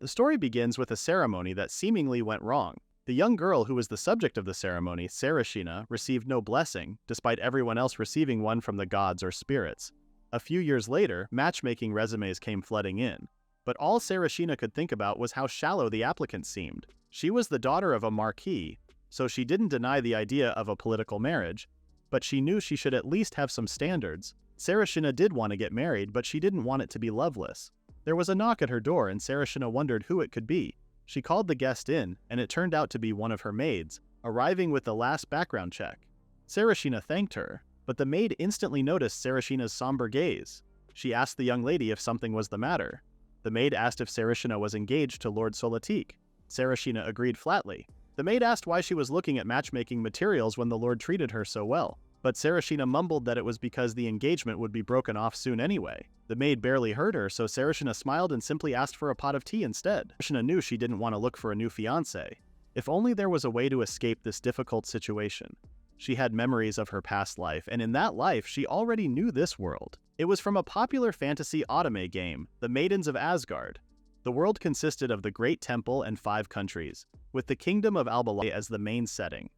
The story begins with a ceremony that seemingly went wrong. The young girl who was the subject of the ceremony, Celistina, received no blessing, despite everyone else receiving one from the gods or spirits. A few years later, matchmaking resumes came flooding in. But all Celistina could think about was how shallow the applicants seemed. She was the daughter of a marquis, so she didn't deny the idea of a political marriage, but she knew she should at least have some standards. Celistina did want to get married, but she didn't want it to be loveless. There was a knock at her door and Celistina wondered who it could be. She called the guest in, and it turned out to be one of her maids, arriving with the last background check. Celistina thanked her, but the maid instantly noticed Celistina's somber gaze. She asked the young lady if something was the matter. The maid asked if Celistina was engaged to Lord Solitique. Celistina agreed flatly. The maid asked why she was looking at matchmaking materials when the Lord treated her so well, but Celistina mumbled that it was because the engagement would be broken off soon anyway. The maid barely heard her, so Celistina smiled and simply asked for a pot of tea instead. Celistina knew she didn't want to look for a new fiancé. If only there was a way to escape this difficult situation. She had memories of her past life, and in that life she already knew this world. It was from a popular fantasy otome game, The Maidens of Asgard. The world consisted of the Great Temple and 5 countries, with the Kingdom of Albalai as the main setting.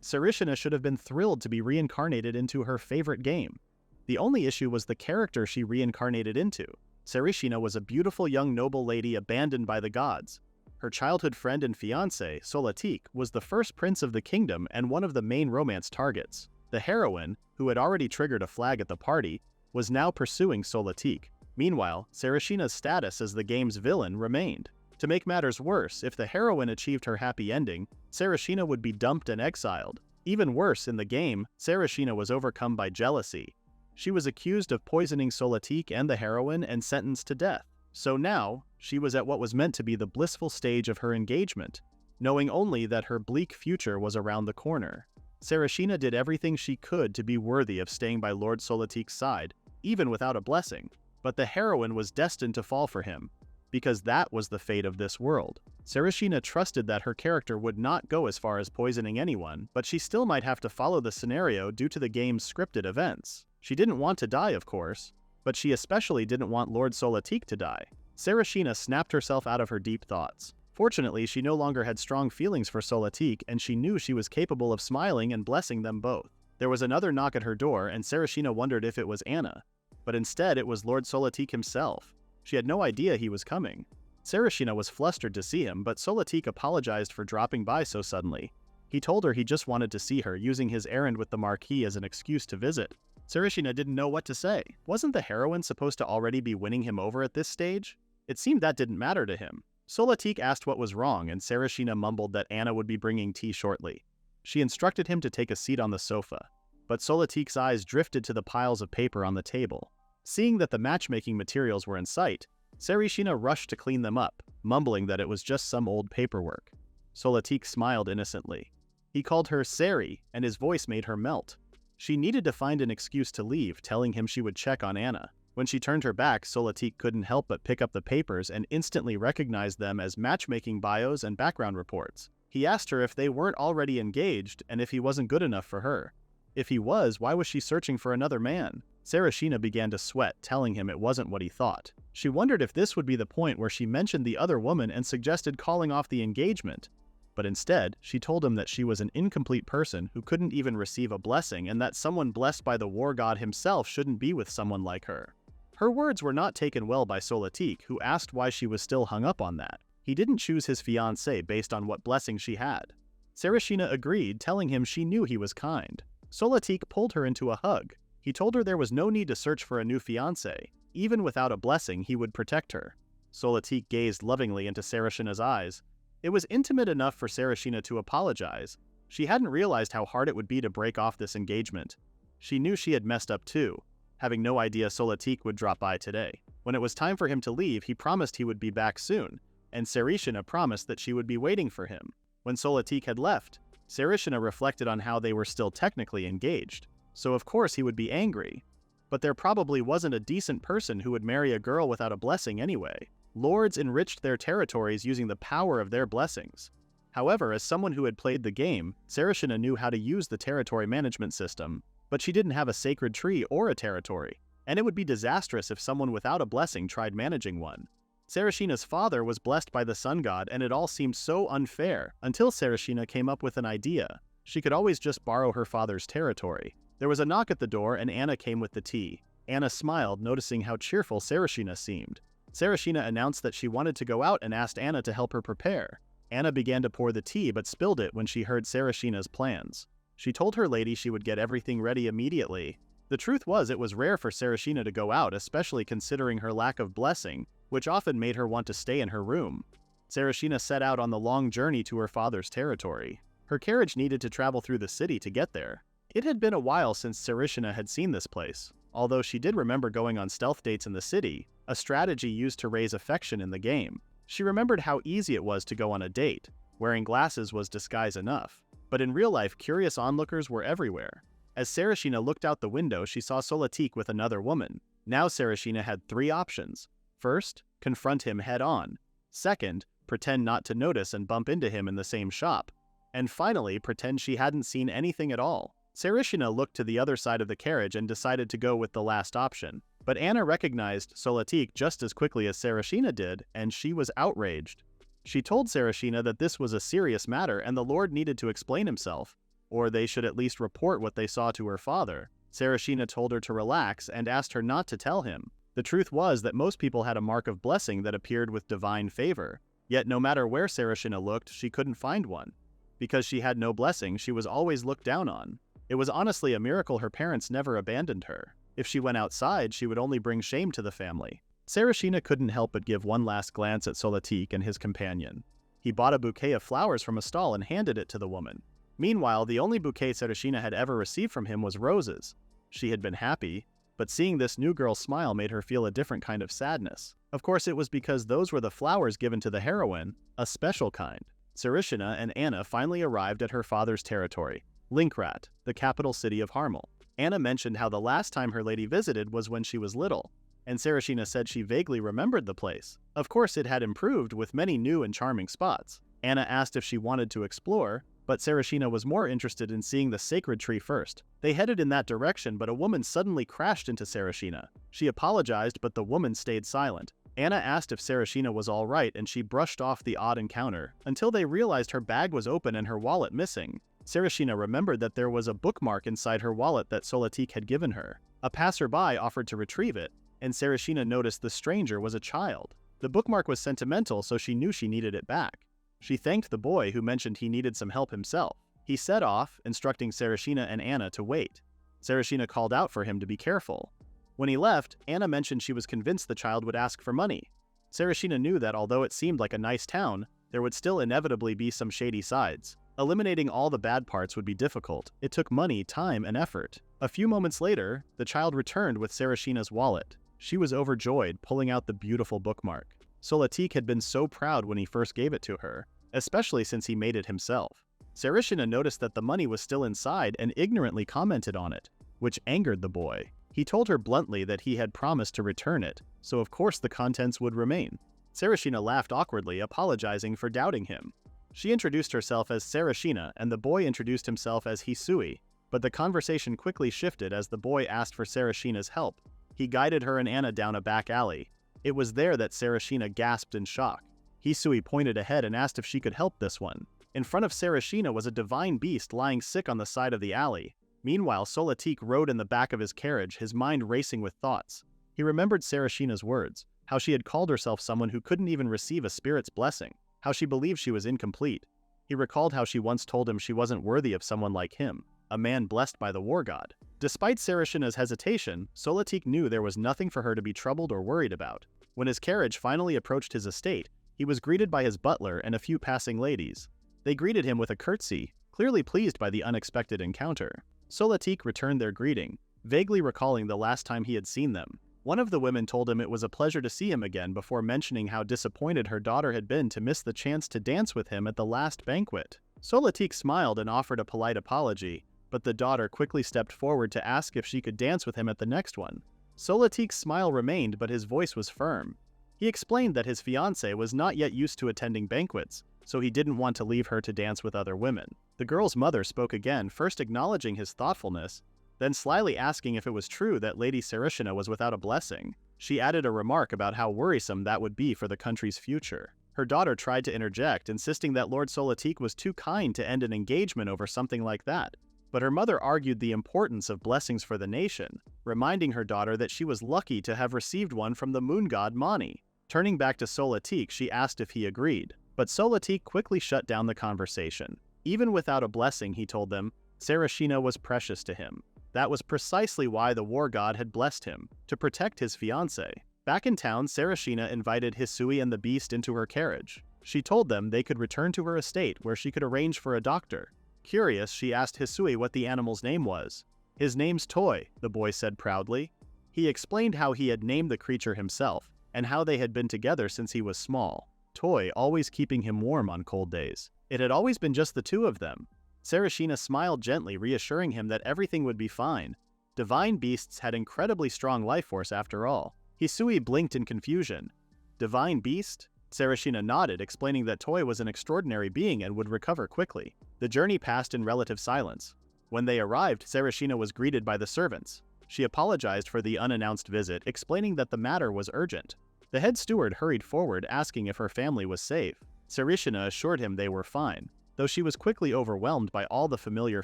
Celistina should have been thrilled to be reincarnated into her favorite game. The only issue was the character she reincarnated into. Celistina was a beautiful young noble lady abandoned by the gods. Her childhood friend and fiancé, Solitique, was the first prince of the kingdom and one of the main romance targets. The heroine, who had already triggered a flag at the party, was now pursuing Solitique. Meanwhile, Celistina's status as the game's villain remained. To make matters worse, if the heroine achieved her happy ending, Celistina would be dumped and exiled. Even worse, in the game, Celistina was overcome by jealousy. She was accused of poisoning Solitique and the heroine and sentenced to death. So now, she was at what was meant to be the blissful stage of her engagement, knowing only that her bleak future was around the corner. Celistina did everything she could to be worthy of staying by Lord Solitique's side, even without a blessing. But the heroine was destined to fall for him, because that was the fate of this world. Celistina trusted that her character would not go as far as poisoning anyone, but she still might have to follow the scenario due to the game's scripted events. She didn't want to die, of course, but she especially didn't want Lord Solitique to die. Celistina snapped herself out of her deep thoughts. Fortunately, she no longer had strong feelings for Solitique, and she knew she was capable of smiling and blessing them both. There was another knock at her door, and Celistina wondered if it was Anna. But instead, it was Lord Solitique himself. She had no idea he was coming. Celistina was flustered to see him, but Solitique apologized for dropping by so suddenly. He told her he just wanted to see her, using his errand with the Marquis as an excuse to visit. Celistina didn't know what to say. Wasn't the heroine supposed to already be winning him over at this stage? It seemed that didn't matter to him. Solitique asked what was wrong, and Celistina mumbled that Anna would be bringing tea shortly. She instructed him to take a seat on the sofa, but Solitique's eyes drifted to the piles of paper on the table. Seeing that the matchmaking materials were in sight, Celistina rushed to clean them up, mumbling that it was just some old paperwork. Solitique smiled innocently. He called her Ceri, and his voice made her melt. She needed to find an excuse to leave, telling him she would check on Anna. When she turned her back, Solitique couldn't help but pick up the papers and instantly recognized them as matchmaking bios and background reports. He asked her if they weren't already engaged and if he wasn't good enough for her. If he was, why was she searching for another man? Celistina began to sweat, telling him it wasn't what he thought. She wondered if this would be the point where she mentioned the other woman and suggested calling off the engagement. But instead, she told him that she was an incomplete person who couldn't even receive a blessing and that someone blessed by the war god himself shouldn't be with someone like her. Her words were not taken well by Solitique, who asked why she was still hung up on that. He didn't choose his fiancée based on what blessing she had. Celistina agreed, telling him she knew he was kind. Solitique pulled her into a hug. He told her there was no need to search for a new fiancé. Even without a blessing, he would protect her. Solitique gazed lovingly into Celistina's eyes. It was intimate enough for Celistina to apologize. She hadn't realized how hard it would be to break off this engagement. She knew she had messed up too, having no idea Solitique would drop by today. When it was time for him to leave, he promised he would be back soon, and Celistina promised that she would be waiting for him. When Solitique had left, Celistina reflected on how they were still technically engaged. So of course he would be angry. But there probably wasn't a decent person who would marry a girl without a blessing anyway. Lords enriched their territories using the power of their blessings. However, as someone who had played the game, Celistina knew how to use the territory management system, but she didn't have a sacred tree or a territory, and it would be disastrous if someone without a blessing tried managing one. Sarashina's father was blessed by the sun god and it all seemed so unfair until Sarashina came up with an idea. She could always just borrow her father's territory. There was a knock at the door and Anna came with the tea. Anna smiled, noticing how cheerful Sarashina seemed. Sarashina announced that she wanted to go out and asked Anna to help her prepare. Anna began to pour the tea but spilled it when she heard Sarashina's plans. She told her lady she would get everything ready immediately. The truth was it was rare for Sarashina to go out, especially considering her lack of blessing, which often made her want to stay in her room. Sarashina set out on the long journey to her father's territory. Her carriage needed to travel through the city to get there. It had been a while since Sarashina had seen this place. Although she did remember going on stealth dates in the city, a strategy used to raise affection in the game. She remembered how easy it was to go on a date. Wearing glasses was disguise enough. But in real life, curious onlookers were everywhere. As Sarashina looked out the window, she saw Solatique with another woman. Now Sarashina had 3 options. First, confront him head-on. Second, pretend not to notice and bump into him in the same shop. And finally, pretend she hadn't seen anything at all. Sarashina looked to the other side of the carriage and decided to go with the last option. But Anna recognized Solatique just as quickly as Sarashina did, and she was outraged. She told Sarashina that this was a serious matter and the Lord needed to explain himself, or they should at least report what they saw to her father. Sarashina told her to relax and asked her not to tell him. The truth was that most people had a mark of blessing that appeared with divine favor. Yet no matter where Sarashina looked, she couldn't find one. Because she had no blessing, she was always looked down on. It was honestly a miracle her parents never abandoned her. If she went outside, she would only bring shame to the family. Sarashina couldn't help but give one last glance at Solatique and his companion. He bought a bouquet of flowers from a stall and handed it to the woman. Meanwhile, the only bouquet Sarashina had ever received from him was roses. She had been happy, but seeing this new girl's smile made her feel a different kind of sadness. Of course, it was because those were the flowers given to the heroine, a special kind. Sarashina and Anna finally arrived at her father's territory, Linkrat, the capital city of Harmel. Anna mentioned how the last time her lady visited was when she was little, and Sarashina said she vaguely remembered the place. Of course, it had improved with many new and charming spots. Anna asked if she wanted to explore, but Sarashina was more interested in seeing the sacred tree first. They headed in that direction, but a woman suddenly crashed into Sarashina. She apologized, but the woman stayed silent. Anna asked if Sarashina was all right, and she brushed off the odd encounter, until they realized her bag was open and her wallet missing. Sarashina remembered that there was a bookmark inside her wallet that Solatique had given her. A passerby offered to retrieve it, and Sarashina noticed the stranger was a child. The bookmark was sentimental, so she knew she needed it back. She thanked the boy, who mentioned he needed some help himself. He set off, instructing Sarashina and Anna to wait. Sarashina called out for him to be careful. When he left, Anna mentioned she was convinced the child would ask for money. Sarashina knew that although it seemed like a nice town, there would still inevitably be some shady sides. Eliminating all the bad parts would be difficult. It took money, time, and effort. A few moments later, the child returned with Sarashina's wallet. She was overjoyed, pulling out the beautiful bookmark. Solatique had been so proud when he first gave it to her, especially since he made it himself. Sarashina noticed that the money was still inside and ignorantly commented on it, which angered the boy. He told her bluntly that he had promised to return it, so of course the contents would remain. Sarashina laughed awkwardly, apologizing for doubting him. She introduced herself as Sarashina, and the boy introduced himself as Hisui, but the conversation quickly shifted as the boy asked for Sarashina's help. He guided her and Anna down a back alley. It was there that Sarashina gasped in shock. Hisui pointed ahead and asked if she could help this one. In front of Sarashina was a divine beast lying sick on the side of the alley. Meanwhile, Solatique rode in the back of his carriage, his mind racing with thoughts. He remembered Sarashina's words, how she had called herself someone who couldn't even receive a spirit's blessing, how she believed she was incomplete. He recalled how she once told him she wasn't worthy of someone like him, a man blessed by the war god. Despite Sarashina's hesitation, Solatique knew there was nothing for her to be troubled or worried about. When his carriage finally approached his estate, he was greeted by his butler and a few passing ladies. They greeted him with a curtsy, clearly pleased by the unexpected encounter. Solatique returned their greeting, vaguely recalling the last time he had seen them. One of the women told him it was a pleasure to see him again before mentioning how disappointed her daughter had been to miss the chance to dance with him at the last banquet. Solatique smiled and offered a polite apology, but the daughter quickly stepped forward to ask if she could dance with him at the next one. Solatique's smile remained, but his voice was firm. He explained that his fiancée was not yet used to attending banquets, so he didn't want to leave her to dance with other women. The girl's mother spoke again, first acknowledging his thoughtfulness, then slyly asking if it was true that Lady Sarashina was without a blessing. She added a remark about how worrisome that would be for the country's future. Her daughter tried to interject, insisting that Lord Solitique was too kind to end an engagement over something like that. But her mother argued the importance of blessings for the nation, reminding her daughter that she was lucky to have received one from the moon god Mani. Turning back to Solitique, she asked if he agreed, but Solitique quickly shut down the conversation. Even without a blessing, he told them, Celistina was precious to him. That was precisely why the war god had blessed him, to protect his fiancée. Back in town, Celistina invited Hisui and the beast into her carriage. She told them they could return to her estate where she could arrange for a doctor. Curious, she asked Hisui what the animal's name was. His name's Toy, the boy said proudly. He explained how he had named the creature himself, and how they had been together since he was small. Toy always keeping him warm on cold days. It had always been just the two of them. Celistina smiled gently, reassuring him that everything would be fine. Divine beasts had incredibly strong life force after all. Hisui blinked in confusion. Divine beast? Celistina nodded, explaining that Toy was an extraordinary being and would recover quickly. The journey passed in relative silence. When they arrived, Celistina was greeted by the servants. She apologized for the unannounced visit, explaining that the matter was urgent. The head steward hurried forward, asking if her family was safe. Celistina assured him they were fine, though she was quickly overwhelmed by all the familiar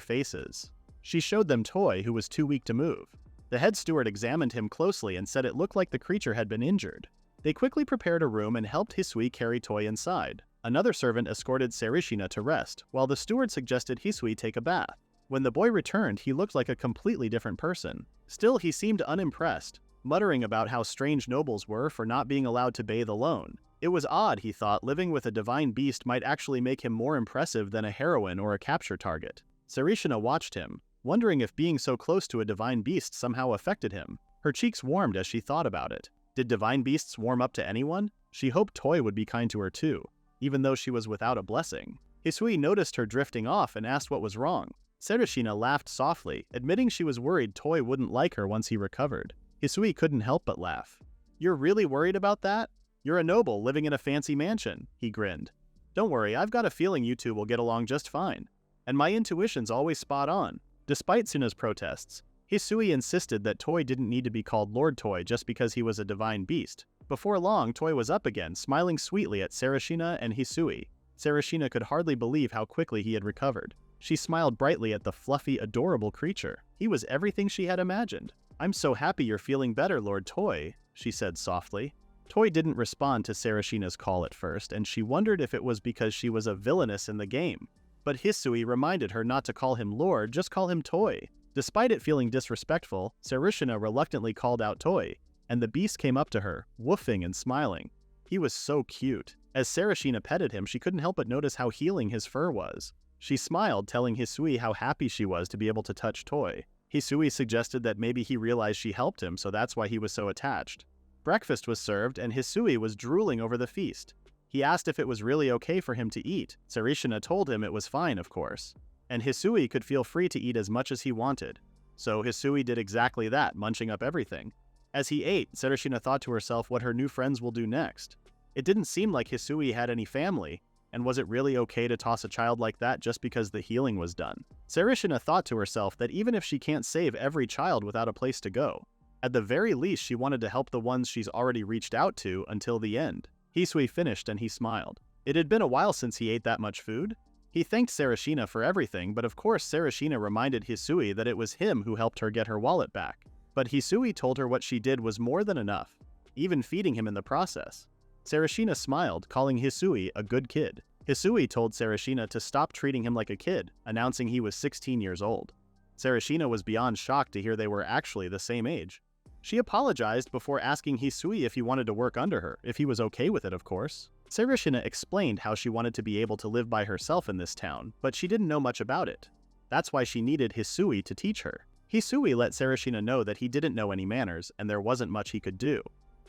faces. She showed them Toy, who was too weak to move. The head steward examined him closely and said it looked like the creature had been injured. They quickly prepared a room and helped Hisui carry Toy inside. Another servant escorted Celistina to rest, while the steward suggested Hisui take a bath. When the boy returned, he looked like a completely different person. Still, he seemed unimpressed, muttering about how strange nobles were for not being allowed to bathe alone. It was odd, he thought, living with a divine beast might actually make him more impressive than a heroine or a capture target. Celistina watched him, wondering if being so close to a divine beast somehow affected him. Her cheeks warmed as she thought about it. Did divine beasts warm up to anyone? She hoped Toy would be kind to her too, even though she was without a blessing. Hisui noticed her drifting off and asked what was wrong. Celistina laughed softly, admitting she was worried Toy wouldn't like her once he recovered. Hisui couldn't help but laugh. You're really worried about that? You're a noble living in a fancy mansion, he grinned. Don't worry, I've got a feeling you two will get along just fine. And my intuition's always spot on. Despite Suna's protests, Hisui insisted that Toy didn't need to be called Lord Toy just because he was a divine beast. Before long, Toy was up again, smiling sweetly at Celistina and Hisui. Celistina could hardly believe how quickly he had recovered. She smiled brightly at the fluffy, adorable creature. He was everything she had imagined. I'm so happy you're feeling better, Lord Toy, she said softly. Toy didn't respond to Celistina's call at first, and she wondered if it was because she was a villainess in the game. But Hisui reminded her not to call him Lord, just call him Toy. Despite it feeling disrespectful, Celistina reluctantly called out Toy, and the beast came up to her, woofing and smiling. He was so cute. As Celistina petted him, she couldn't help but notice how healing his fur was. She smiled, telling Hisui how happy she was to be able to touch Toy. Hisui suggested that maybe he realized she helped him, so that's why he was so attached. Breakfast was served, and Hisui was drooling over the feast. He asked if it was really okay for him to eat. Celistina told him it was fine, of course. And Hisui could feel free to eat as much as he wanted. So Hisui did exactly that, munching up everything. As he ate, Celistina thought to herself what her new friends will do next. It didn't seem like Hisui had any family, and was it really okay to toss a child like that just because the healing was done? Celistina thought to herself that even if she can't save every child without a place to go, at the very least she wanted to help the ones she's already reached out to until the end. Hisui finished and he smiled. It had been a while since he ate that much food. He thanked Celistina for everything, but of course Celistina reminded Hisui that it was him who helped her get her wallet back. But Hisui told her what she did was more than enough, even feeding him in the process. Celistina smiled, calling Hisui a good kid. Hisui told Celistina to stop treating him like a kid, announcing he was 16 years old. Celistina was beyond shocked to hear they were actually the same age. She apologized before asking Hisui if he wanted to work under her, if he was okay with it, of course. Celistina explained how she wanted to be able to live by herself in this town, but she didn't know much about it. That's why she needed Hisui to teach her. Hisui let Celistina know that he didn't know any manners, and there wasn't much he could do.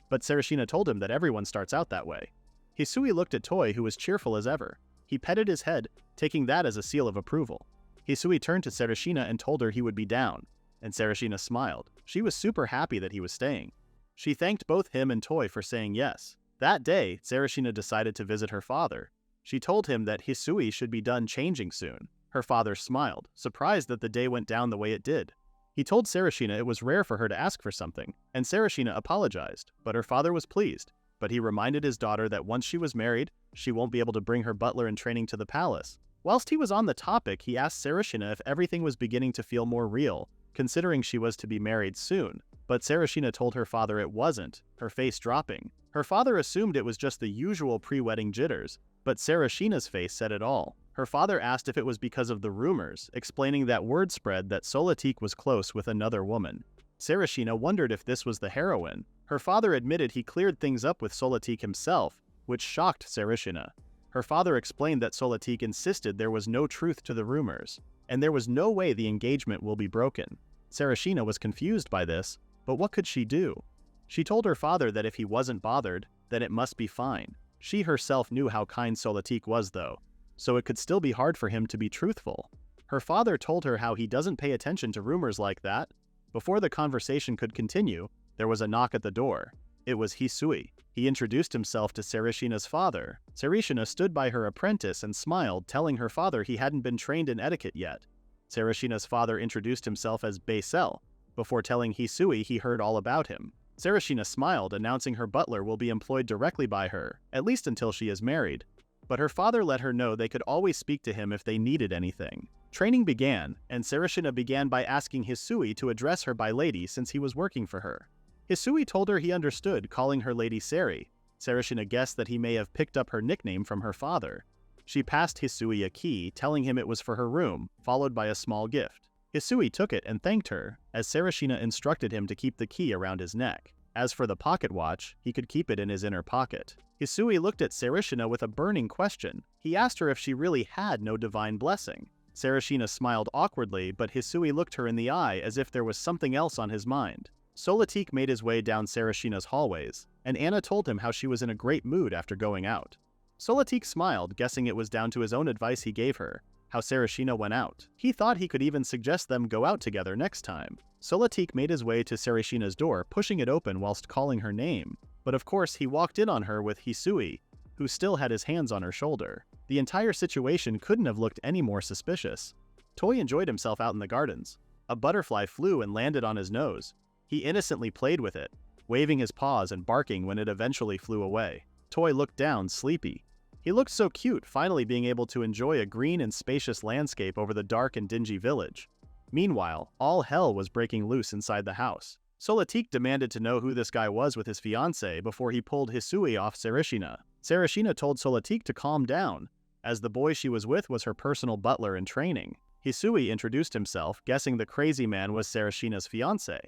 But Celistina told him that everyone starts out that way. Hisui looked at Toy, who was cheerful as ever. He petted his head, taking that as a seal of approval. Hisui turned to Celistina and told her he would be down, and Celistina smiled. She was super happy that he was staying. She thanked both him and Toy for saying yes. That day, Celistina decided to visit her father. She told him that Hisui should be done changing soon. Her father smiled, surprised that the day went down the way it did. He told Celistina it was rare for her to ask for something, and Celistina apologized, but her father was pleased. But he reminded his daughter that once she was married, she won't be able to bring her butler in training to the palace. Whilst he was on the topic, he asked Celistina if everything was beginning to feel more real, considering she was to be married soon. But Celistina told her father it wasn't, her face dropping. Her father assumed it was just the usual pre-wedding jitters, but Celistina's face said it all. Her father asked if it was because of the rumors, explaining that word spread that Solitique was close with another woman. Celistina wondered if this was the heroine. Her father admitted he cleared things up with Solitique himself, which shocked Celistina. Her father explained that Solitique insisted there was no truth to the rumors, and there was no way the engagement will be broken. Celistina was confused by this, but what could she do? She told her father that if he wasn't bothered, then it must be fine. She herself knew how kind Solitique was though, so it could still be hard for him to be truthful. Her father told her how he doesn't pay attention to rumors like that. Before the conversation could continue, there was a knock at the door. It was Hisui. He introduced himself to Celistina's father. Celistina stood by her apprentice and smiled, telling her father he hadn't been trained in etiquette yet. Celistina's father introduced himself as Basel, before telling Hisui he heard all about him. Celistina smiled, announcing her butler will be employed directly by her, at least until she is married. But her father let her know they could always speak to him if they needed anything. Training began, and Celistina began by asking Hisui to address her by lady since he was working for her. Hisui told her he understood, calling her Lady Seri. Celistina guessed that he may have picked up her nickname from her father. She passed Hisui a key, telling him it was for her room, followed by a small gift. Hisui took it and thanked her, as Celistina instructed him to keep the key around his neck. As for the pocket watch, he could keep it in his inner pocket. Hisui looked at Celistina with a burning question. He asked her if she really had no divine blessing. Celistina smiled awkwardly, but Hisui looked her in the eye as if there was something else on his mind. Solitique made his way down Celistina's hallways, and Anna told him how she was in a great mood after going out. Solitique smiled, guessing it was down to his own advice he gave her, how Celistina went out. He thought he could even suggest them go out together next time. Solitique made his way to Celistina's door, pushing it open whilst calling her name. But of course he walked in on her with Hisui, who still had his hands on her shoulder. The entire situation couldn't have looked any more suspicious. Toy enjoyed himself out in the gardens. A butterfly flew and landed on his nose. He innocently played with it, waving his paws and barking when it eventually flew away. Toy looked down, sleepy. He looked so cute, finally being able to enjoy a green and spacious landscape over the dark and dingy village. Meanwhile, all hell was breaking loose inside the house. Solitique demanded to know who this guy was with his fiancée before he pulled Hisui off Celistina. Celistina told Solitique to calm down, as the boy she was with was her personal butler in training. Hisui introduced himself, guessing the crazy man was Celistina's fiancé.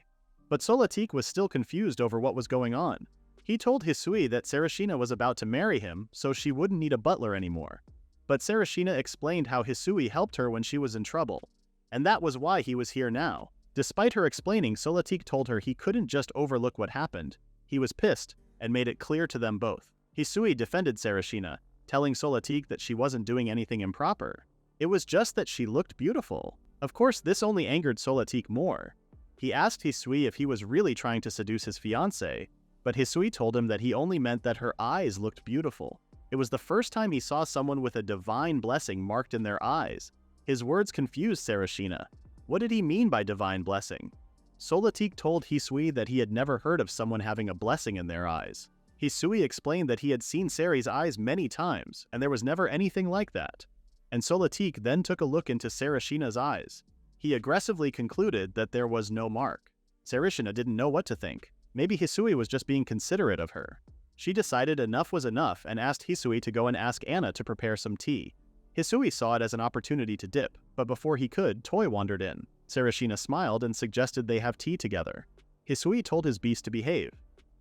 But Solitique was still confused over what was going on. He told Hisui that Celistina was about to marry him, so she wouldn't need a butler anymore. But Celistina explained how Hisui helped her when she was in trouble, and that was why he was here now. Despite her explaining, Solitique told her he couldn't just overlook what happened. He was pissed, and made it clear to them both. Hisui defended Celistina, telling Solitique that she wasn't doing anything improper. It was just that she looked beautiful. Of course, this only angered Solitique more. He asked Hisui if he was really trying to seduce his fiancée, but Hisui told him that he only meant that her eyes looked beautiful. It was the first time he saw someone with a divine blessing marked in their eyes. His words confused Celistina. What did he mean by divine blessing? Solitique told Hisui that he had never heard of someone having a blessing in their eyes. Hisui explained that he had seen Seri's eyes many times, and there was never anything like that. And Solitique then took a look into Celistina's eyes. He aggressively concluded that there was no mark. Celistina didn't know what to think. Maybe Hisui was just being considerate of her. She decided enough was enough and asked Hisui to go and ask Anna to prepare some tea. Hisui saw it as an opportunity to dip, but before he could, Toy wandered in. Celistina smiled and suggested they have tea together. Hisui told his beast to behave.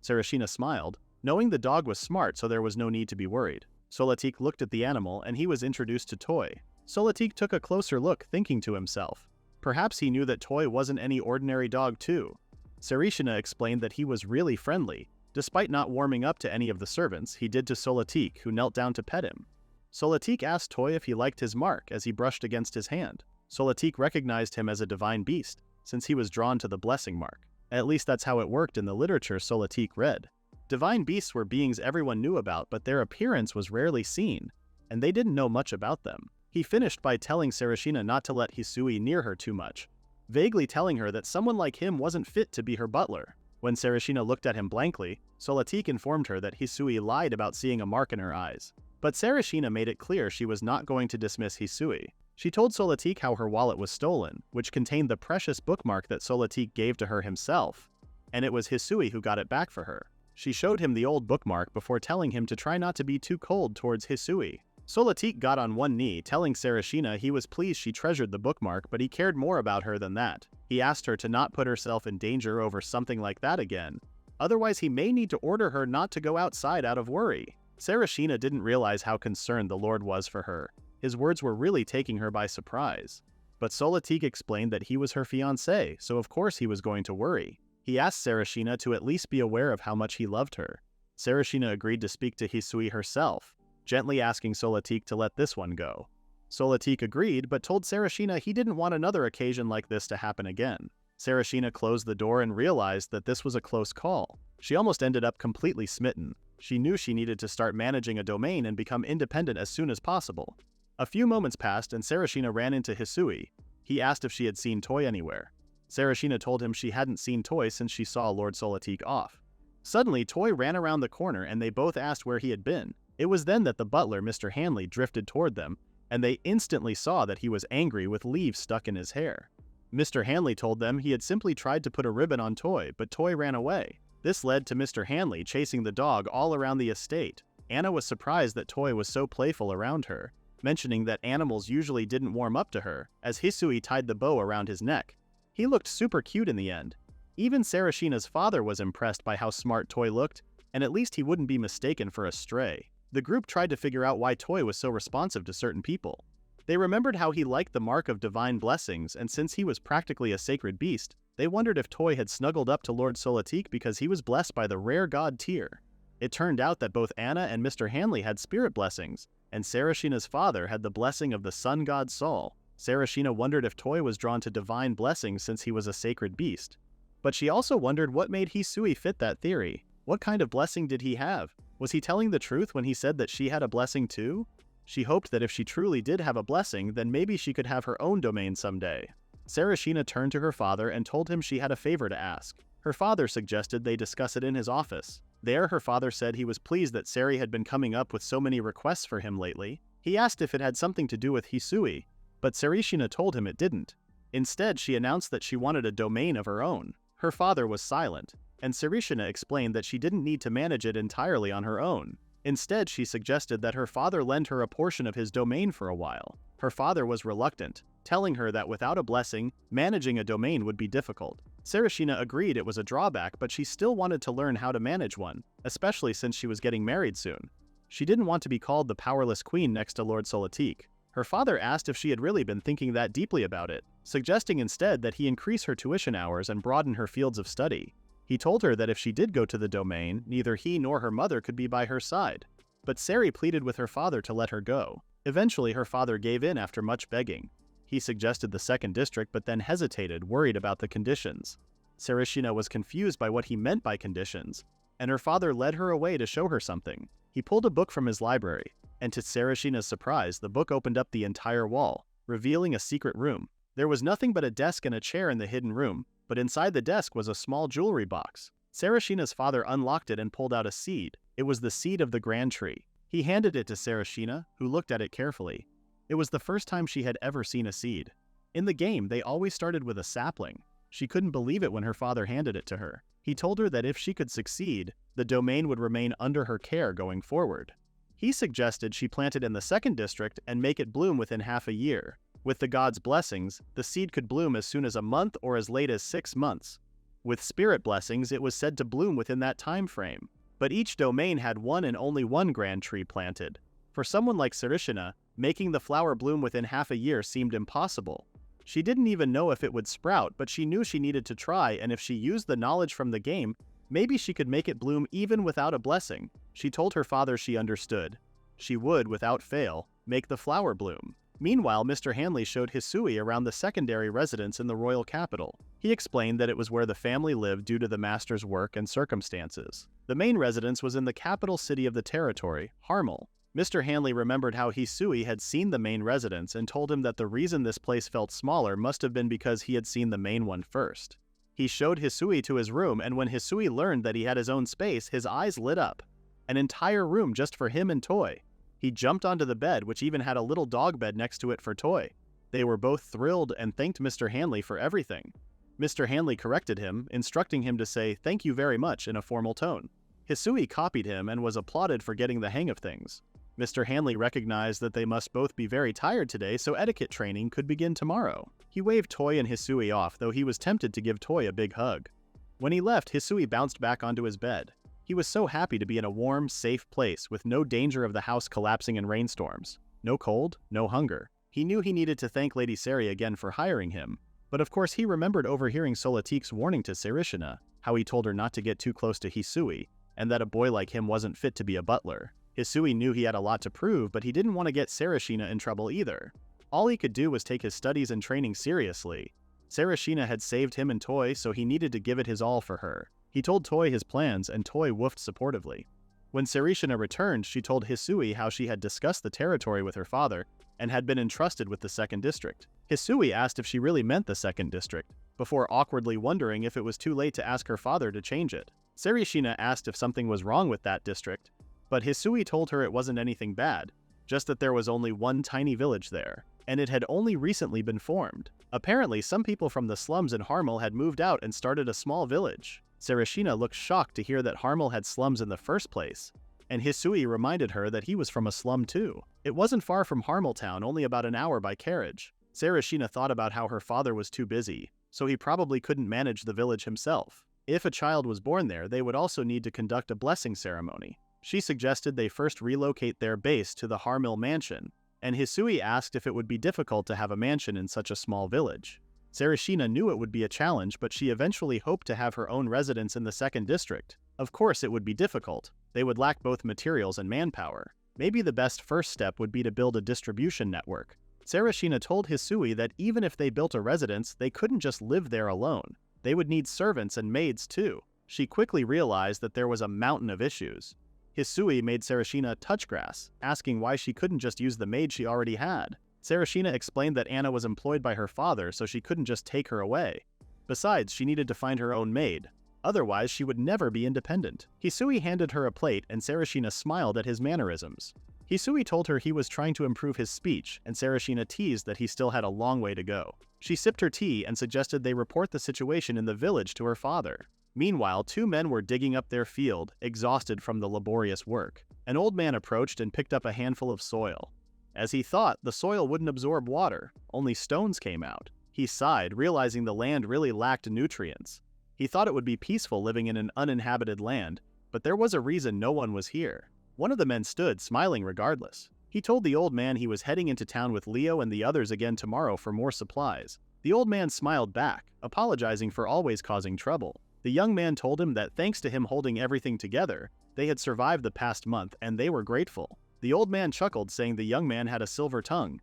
Celistina smiled, knowing the dog was smart so there was no need to be worried. Solitique looked at the animal and he was introduced to Toy. Solitique took a closer look, thinking to himself. Perhaps he knew that Toy wasn't any ordinary dog too. Celistina explained that he was really friendly. Despite not warming up to any of the servants, he did to Solitique, who knelt down to pet him. Solitique asked Toy if he liked his mark as he brushed against his hand. Solitique recognized him as a divine beast, since he was drawn to the blessing mark. At least that's how it worked in the literature Solitique read. Divine beasts were beings everyone knew about, but their appearance was rarely seen, and they didn't know much about them. He finished by telling Celistina not to let Hisui near her too much. vaguely telling her that someone like him wasn't fit to be her butler. When Ceristina looked at him blankly, Soletique informed her that Hisui lied about seeing a mark in her eyes. But Ceristina made it clear she was not going to dismiss Hisui. She told Soletique how her wallet was stolen, which contained the precious bookmark that Soletique gave to her himself, and it was Hisui who got it back for her. She showed him the old bookmark before telling him to try not to be too cold towards Hisui. Soletique got on one knee, telling Ceristina he was pleased she treasured the bookmark, but he cared more about her than that. He asked her to not put herself in danger over something like that again. Otherwise, he may need to order her not to go outside out of worry. Ceristina didn't realize how concerned the Lord was for her. His words were really taking her by surprise. But Soletique explained that he was her fiancé, so of course he was going to worry. He asked Ceristina to at least be aware of how much he loved her. Ceristina agreed to speak to Hisui herself, gently asking Soletique to let this one go. Soletique agreed, but told Ceristina he didn't want another occasion like this to happen again. Ceristina closed the door and realized that this was a close call. She almost ended up completely smitten. She knew she needed to start managing a domain and become independent as soon as possible. A few moments passed and Ceristina ran into Hisui. He asked if she had seen Toy anywhere. Ceristina told him she hadn't seen Toy since she saw Lord Soletique off. Suddenly, Toy ran around the corner and they both asked where he had been. It was then that the butler, Mr. Hanley, drifted toward them, and they instantly saw that he was angry with leaves stuck in his hair. Mr. Hanley told them he had simply tried to put a ribbon on Toy, but Toy ran away. This led to Mr. Hanley chasing the dog all around the estate. Anna was surprised that Toy was so playful around her, mentioning that animals usually didn't warm up to her, as Hisui tied the bow around his neck. He looked super cute in the end. Even Cerishina's father was impressed by how smart Toy looked, and at least he wouldn't be mistaken for a stray. The group tried to figure out why Toy was so responsive to certain people. They remembered how he liked the mark of divine blessings, and since he was practically a sacred beast, they wondered if Toy had snuggled up to Lord Soletique because he was blessed by the rare god Tyr. It turned out that both Anna and Mr. Hanley had spirit blessings, and Cerishina's father had the blessing of the sun god Sol. Cerishina wondered if Toy was drawn to divine blessings since he was a sacred beast. But she also wondered what made Hisui fit that theory. What kind of blessing did he have? Was he telling the truth when he said that she had a blessing too? She hoped that if she truly did have a blessing, then maybe she could have her own domain someday. Cerishina turned to her father and told him she had a favor to ask. Her father suggested they discuss it in his office. There, her father said he was pleased that Ceri had been coming up with so many requests for him lately. He asked if it had something to do with Hisui, but Cerishina told him it didn't. Instead, she announced that she wanted a domain of her own. Her father was silent, and Cerishina explained that she didn't need to manage it entirely on her own. Instead, she suggested that her father lend her a portion of his domain for a while. Her father was reluctant, telling her that without a blessing, managing a domain would be difficult. Cerishina agreed it was a drawback, but she still wanted to learn how to manage one, especially since she was getting married soon. She didn't want to be called the powerless queen next to Lord Soletique. Her father asked if she had really been thinking that deeply about it, suggesting instead that he increase her tuition hours and broaden her fields of study. He told her that if she did go to the domain, neither he nor her mother could be by her side. But Ceri pleaded with her father to let her go. Eventually, her father gave in after much begging. He suggested the second district but then hesitated, worried about the conditions. Cerishina was confused by what he meant by conditions, and her father led her away to show her something. He pulled a book from his library, and to Cerishina's surprise, the book opened up the entire wall, revealing a secret room. There was nothing but a desk and a chair in the hidden room, but inside the desk was a small jewelry box. Cerishina's father unlocked it and pulled out a seed. It was the seed of the Grand Tree. He handed it to Cerishina, who looked at it carefully. It was the first time she had ever seen a seed. In the game, they always started with a sapling. She couldn't believe it when her father handed it to her. He told her that if she could succeed, the domain would remain under her care going forward. He suggested she plant it in the second district and make it bloom within half a year. With the god's blessings, the seed could bloom as soon as a month or as late as 6 months. With spirit blessings, it was said to bloom within that time frame. But each domain had one and only one grand tree planted. For someone like Cerishina, making the flower bloom within half a year seemed impossible. She didn't even know if it would sprout, but she knew she needed to try, and if she used the knowledge from the game, maybe she could make it bloom even without a blessing. She told her father she understood. She would, without fail, make the flower bloom. Meanwhile, Mr. Hanley showed Hisui around the secondary residence in the royal capital. He explained that it was where the family lived due to the master's work and circumstances. The main residence was in the capital city of the territory, Harmel. Mr. Hanley remembered how Hisui had seen the main residence and told him that the reason this place felt smaller must have been because he had seen the main one first. He showed Hisui to his room, and when Hisui learned that he had his own space, his eyes lit up. An entire room just for him and Toy. He jumped onto the bed, which even had a little dog bed next to it for Toy. They were both thrilled and thanked Mr. Hanley for everything. Mr. Hanley corrected him, instructing him to say "thank you very much" in a formal tone. Hisui copied him and was applauded for getting the hang of things. Mr. Hanley recognized that they must both be very tired today, so etiquette training could begin tomorrow. He waved Toy and Hisui off, though he was tempted to give Toy a big hug. When he left, Hisui bounced back onto his bed. He was so happy to be in a warm, safe place with no danger of the house collapsing in rainstorms. No cold, no hunger. He knew he needed to thank Lady Seri again for hiring him, but of course he remembered overhearing Solatique's warning to Celistina, how he told her not to get too close to Hisui, and that a boy like him wasn't fit to be a butler. Hisui knew he had a lot to prove, but he didn't want to get Celistina in trouble either. All he could do was take his studies and training seriously. Celistina had saved him and Toy, so he needed to give it his all for her. He told Toy his plans, and Toy woofed supportively. When Celistina returned, she told Hisui how she had discussed the territory with her father and had been entrusted with the 2nd District. Hisui asked if she really meant the 2nd District, before awkwardly wondering if it was too late to ask her father to change it. Celistina asked if something was wrong with that district, but Hisui told her it wasn't anything bad, just that there was only one tiny village there, and it had only recently been formed. Apparently, some people from the slums in Harmel had moved out and started a small village. Celistina looked shocked to hear that Harmel had slums in the first place, and Hisui reminded her that he was from a slum too. It wasn't far from Harmel town, only about an hour by carriage. Celistina thought about how her father was too busy, so he probably couldn't manage the village himself. If a child was born there, they would also need to conduct a blessing ceremony. She suggested they first relocate their base to the Harmel mansion, and Hisui asked if it would be difficult to have a mansion in such a small village. Celistina knew it would be a challenge, but she eventually hoped to have her own residence in the 2nd District. Of course it would be difficult. They would lack both materials and manpower. Maybe the best first step would be to build a distribution network. Celistina told Hisui that even if they built a residence, they couldn't just live there alone. They would need servants and maids too. She quickly realized that there was a mountain of issues. Hisui made Celistina touch grass, asking why she couldn't just use the maid she already had. Celistina explained that Anna was employed by her father, so she couldn't just take her away. Besides, she needed to find her own maid. Otherwise, she would never be independent. Hisui handed her a plate, and Celistina smiled at his mannerisms. Hisui told her he was trying to improve his speech, and Celistina teased that he still had a long way to go. She sipped her tea and suggested they report the situation in the village to her father. Meanwhile, 2 men were digging up their field, exhausted from the laborious work. An old man approached and picked up a handful of soil. As he thought, the soil wouldn't absorb water, only stones came out. He sighed, realizing the land really lacked nutrients. He thought it would be peaceful living in an uninhabited land, but there was a reason no one was here. One of the men stood, smiling regardless. He told the old man he was heading into town with Leo and the others again tomorrow for more supplies. The old man smiled back, apologizing for always causing trouble. The young man told him that thanks to him holding everything together, they had survived the past month and they were grateful. The old man chuckled, saying the young man had a silver tongue.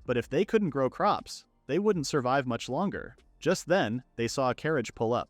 But if they couldn't grow crops, they wouldn't survive much longer. Just then, they saw a carriage pull up.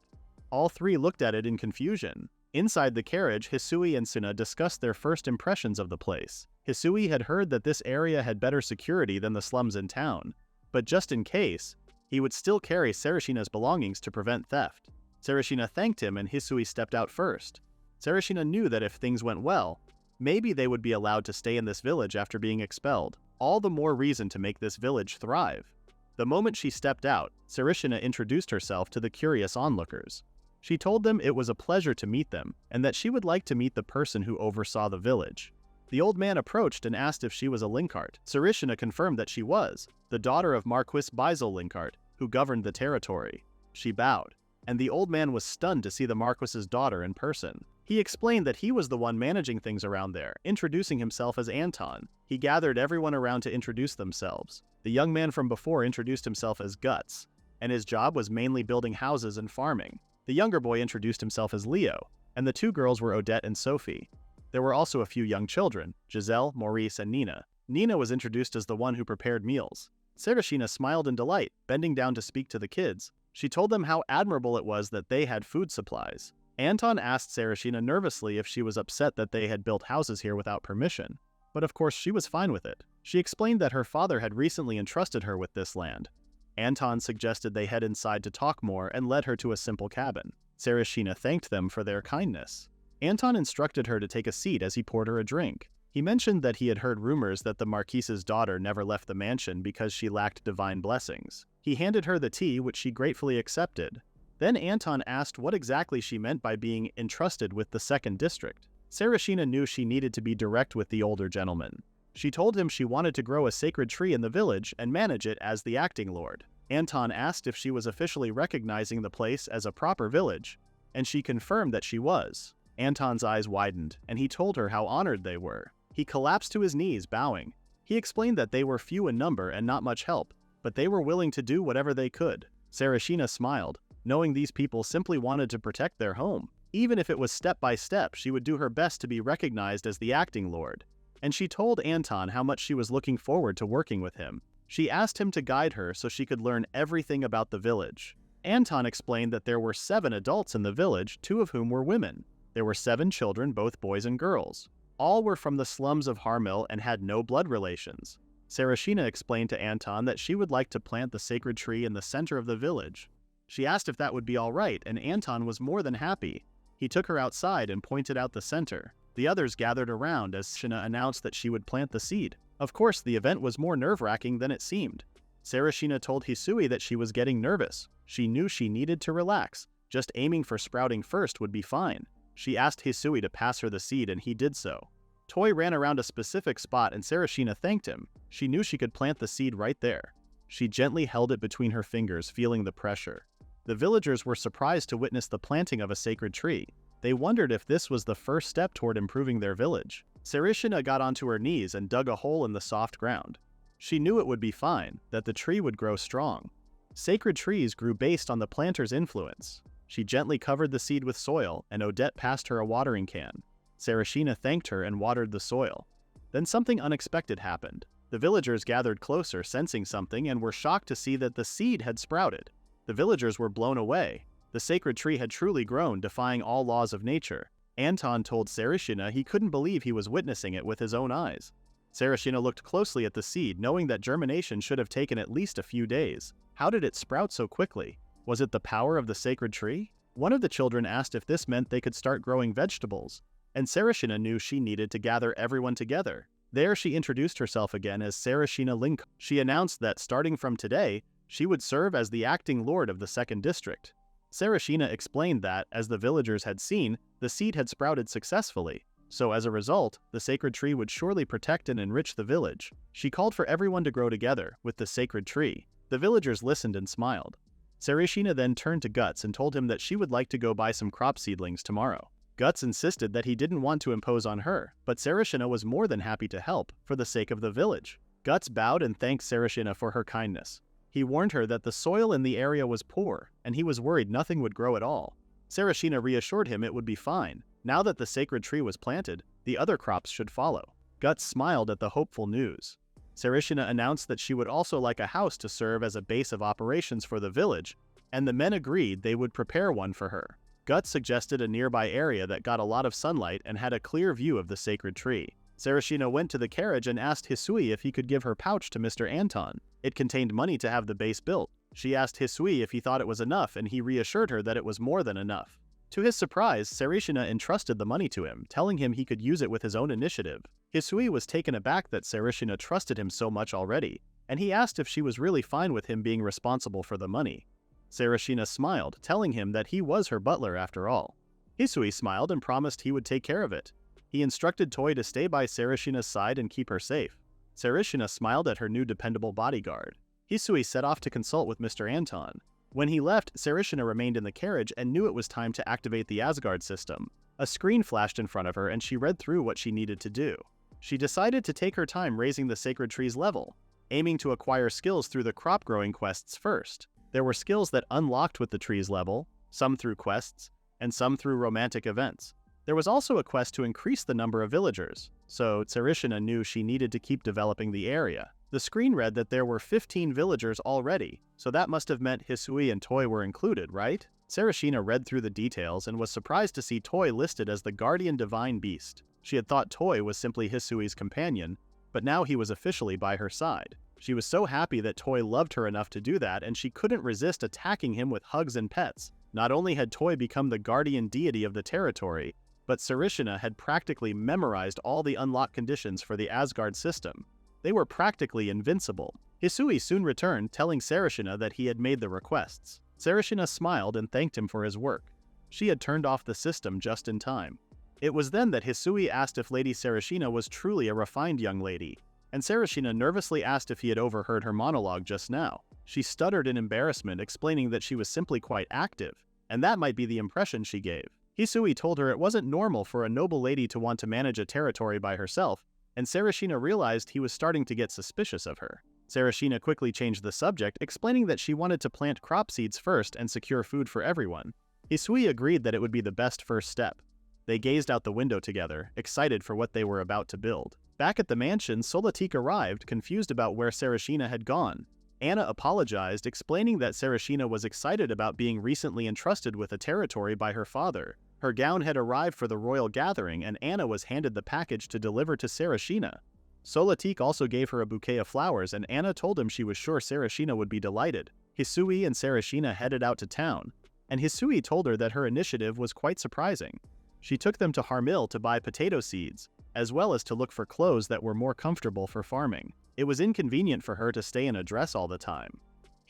All 3 looked at it in confusion. Inside the carriage, Hisui and Suna discussed their first impressions of the place. Hisui had heard that this area had better security than the slums in town, but just in case, he would still carry Cerishina's belongings to prevent theft. Cerishina thanked him and Hisui stepped out first. Cerishina knew that if things went well, maybe they would be allowed to stay in this village after being expelled. All the more reason to make this village thrive. The moment she stepped out, Cerishina introduced herself to the curious onlookers. She told them it was a pleasure to meet them, and that she would like to meet the person who oversaw the village. The old man approached and asked if she was a Linkart. Cerishina confirmed that she was, the daughter of Marquis Bizel Linkart, who governed the territory. She bowed, and the old man was stunned to see the Marquis's daughter in person. He explained that he was the one managing things around there, introducing himself as Anton. He gathered everyone around to introduce themselves. The young man from before introduced himself as Guts, and his job was mainly building houses and farming. The younger boy introduced himself as Leo, and the 2 girls were Odette and Sophie. There were also a few young children, Giselle, Maurice, and Nina. Nina was introduced as the one who prepared meals. Cerishina smiled in delight, bending down to speak to the kids. She told them how admirable it was that they had food supplies. Anton asked Cerishina nervously if she was upset that they had built houses here without permission. but of course she was fine with it. She explained that her father had recently entrusted her with this land. Anton suggested they head inside to talk more and led her to a simple cabin. Celistina thanked them for their kindness. Anton instructed her to take a seat as he poured her a drink. He mentioned that he had heard rumors that the Marquise's daughter never left the mansion because she lacked divine blessings. He handed her the tea, which she gratefully accepted. Then Anton asked what exactly she meant by being entrusted with the second district. Celistina knew she needed to be direct with the older gentleman. She told him she wanted to grow a sacred tree in the village and manage it as the acting lord. Anton asked if she was officially recognizing the place as a proper village, and she confirmed that she was. Anton's eyes widened, and he told her how honored they were. He collapsed to his knees, bowing. He explained that they were few in number and not much help, but they were willing to do whatever they could. Celistina smiled, knowing these people simply wanted to protect their home. Even if it was step by step, she would do her best to be recognized as the acting lord. And she told Anton how much she was looking forward to working with him. She asked him to guide her so she could learn everything about the village. Anton explained that there were 7 adults in the village, 2 of whom were women. There were 7 children, both boys and girls. All were from the slums of Harmil and had no blood relations. Celistina explained to Anton that she would like to plant the sacred tree in the center of the village. She asked if that would be all right, and Anton was more than happy. He took her outside and pointed out the center. The others gathered around as Celistina announced that she would plant the seed. Of course, the event was more nerve-wracking than it seemed. Celistina told Hisui that she was getting nervous. She knew she needed to relax. Just aiming for sprouting first would be fine. She asked Hisui to pass her the seed, and he did so. Toy ran around a specific spot, and Celistina thanked him. She knew she could plant the seed right there. She gently held it between her fingers, feeling the pressure. The villagers were surprised to witness the planting of a sacred tree. They wondered if this was the first step toward improving their village. Celistina got onto her knees and dug a hole in the soft ground. She knew it would be fine, that the tree would grow strong. Sacred trees grew based on the planter's influence. She gently covered the seed with soil, and Odette passed her a watering can. Celistina thanked her and watered the soil. Then something unexpected happened. The villagers gathered closer, sensing something, and were shocked to see that the seed had sprouted. The villagers were blown away. The sacred tree had truly grown, defying all laws of nature. Anton told Celistina he couldn't believe he was witnessing it with his own eyes. Celistina looked closely at the seed, knowing that germination should have taken at least a few days. How did it sprout so quickly? Was it the power of the sacred tree? One of the children asked if this meant they could start growing vegetables, and Celistina knew she needed to gather everyone together. There she introduced herself again as Celistina Link. She announced that starting from today, she would serve as the acting lord of the second district. Celistina explained that, as the villagers had seen, the seed had sprouted successfully, so as a result, the sacred tree would surely protect and enrich the village. She called for everyone to grow together, with the sacred tree. The villagers listened and smiled. Celistina then turned to Guts and told him that she would like to go buy some crop seedlings tomorrow. Guts insisted that he didn't want to impose on her, but Celistina was more than happy to help, for the sake of the village. Guts bowed and thanked Celistina for her kindness. He warned her that the soil in the area was poor, and he was worried nothing would grow at all. Celistina reassured him it would be fine. Now that the sacred tree was planted, the other crops should follow. Guts smiled at the hopeful news. Celistina announced that she would also like a house to serve as a base of operations for the village, and the men agreed they would prepare one for her. Guts suggested a nearby area that got a lot of sunlight and had a clear view of the sacred tree. Celistina went to the carriage and asked Hisui if he could give her pouch to Mr. Anton. It contained money to have the base built. She asked Hisui if he thought it was enough, and he reassured her that it was more than enough. To his surprise, Celistina entrusted the money to him, telling him he could use it with his own initiative. Hisui was taken aback that Celistina trusted him so much already, and he asked if she was really fine with him being responsible for the money. Celistina smiled, telling him that he was her butler after all. Hisui smiled and promised he would take care of it. He instructed Toy to stay by Celistina's side and keep her safe. Celistina smiled at her new dependable bodyguard. Hisui set off to consult with Mr. Anton. When he left, Celistina remained in the carriage and knew it was time to activate the Asgard system. A screen flashed in front of her and she read through what she needed to do. She decided to take her time raising the sacred tree's level, aiming to acquire skills through the crop growing quests first. There were skills that unlocked with the tree's level, some through quests, and some through romantic events. There was also a quest to increase the number of villagers, so Celistina knew she needed to keep developing the area. The screen read that there were 15 villagers already, so that must have meant Hisui and Toy were included, right? Sarashina read through the details and was surprised to see Toy listed as the guardian divine beast. She had thought Toy was simply Hisui's companion, but now he was officially by her side. She was so happy that Toy loved her enough to do that, and she couldn't resist attacking him with hugs and pets. Not only had Toy become the guardian deity of the territory, but Sarashina had practically memorized all the unlock conditions for the Asgard system. They were practically invincible. Hisui soon returned, telling Sarashina that he had made the requests. Sarashina smiled and thanked him for his work. She had turned off the system just in time. It was then that Hisui asked if Lady Sarashina was truly a refined young lady, and Sarashina nervously asked if he had overheard her monologue just now. She stuttered in embarrassment, explaining that she was simply quite active, and that might be the impression she gave. Hisui told her it wasn't normal for a noble lady to want to manage a territory by herself, and Sarashina realized he was starting to get suspicious of her. Sarashina quickly changed the subject, explaining that she wanted to plant crop seeds first and secure food for everyone. Hisui agreed that it would be the best first step. They gazed out the window together, excited for what they were about to build. Back at the mansion, Solitique arrived, confused about where Sarashina had gone. Anna apologized, explaining that Sarashina was excited about being recently entrusted with a territory by her father. Her gown had arrived for the royal gathering, and Anna was handed the package to deliver to Sarashina. Solitique also gave her a bouquet of flowers, and Anna told him she was sure Sarashina would be delighted. Hisui and Sarashina headed out to town, and Hisui told her that her initiative was quite surprising. She took them to Harmil to buy potato seeds, as well as to look for clothes that were more comfortable for farming. It was inconvenient for her to stay in a dress all the time.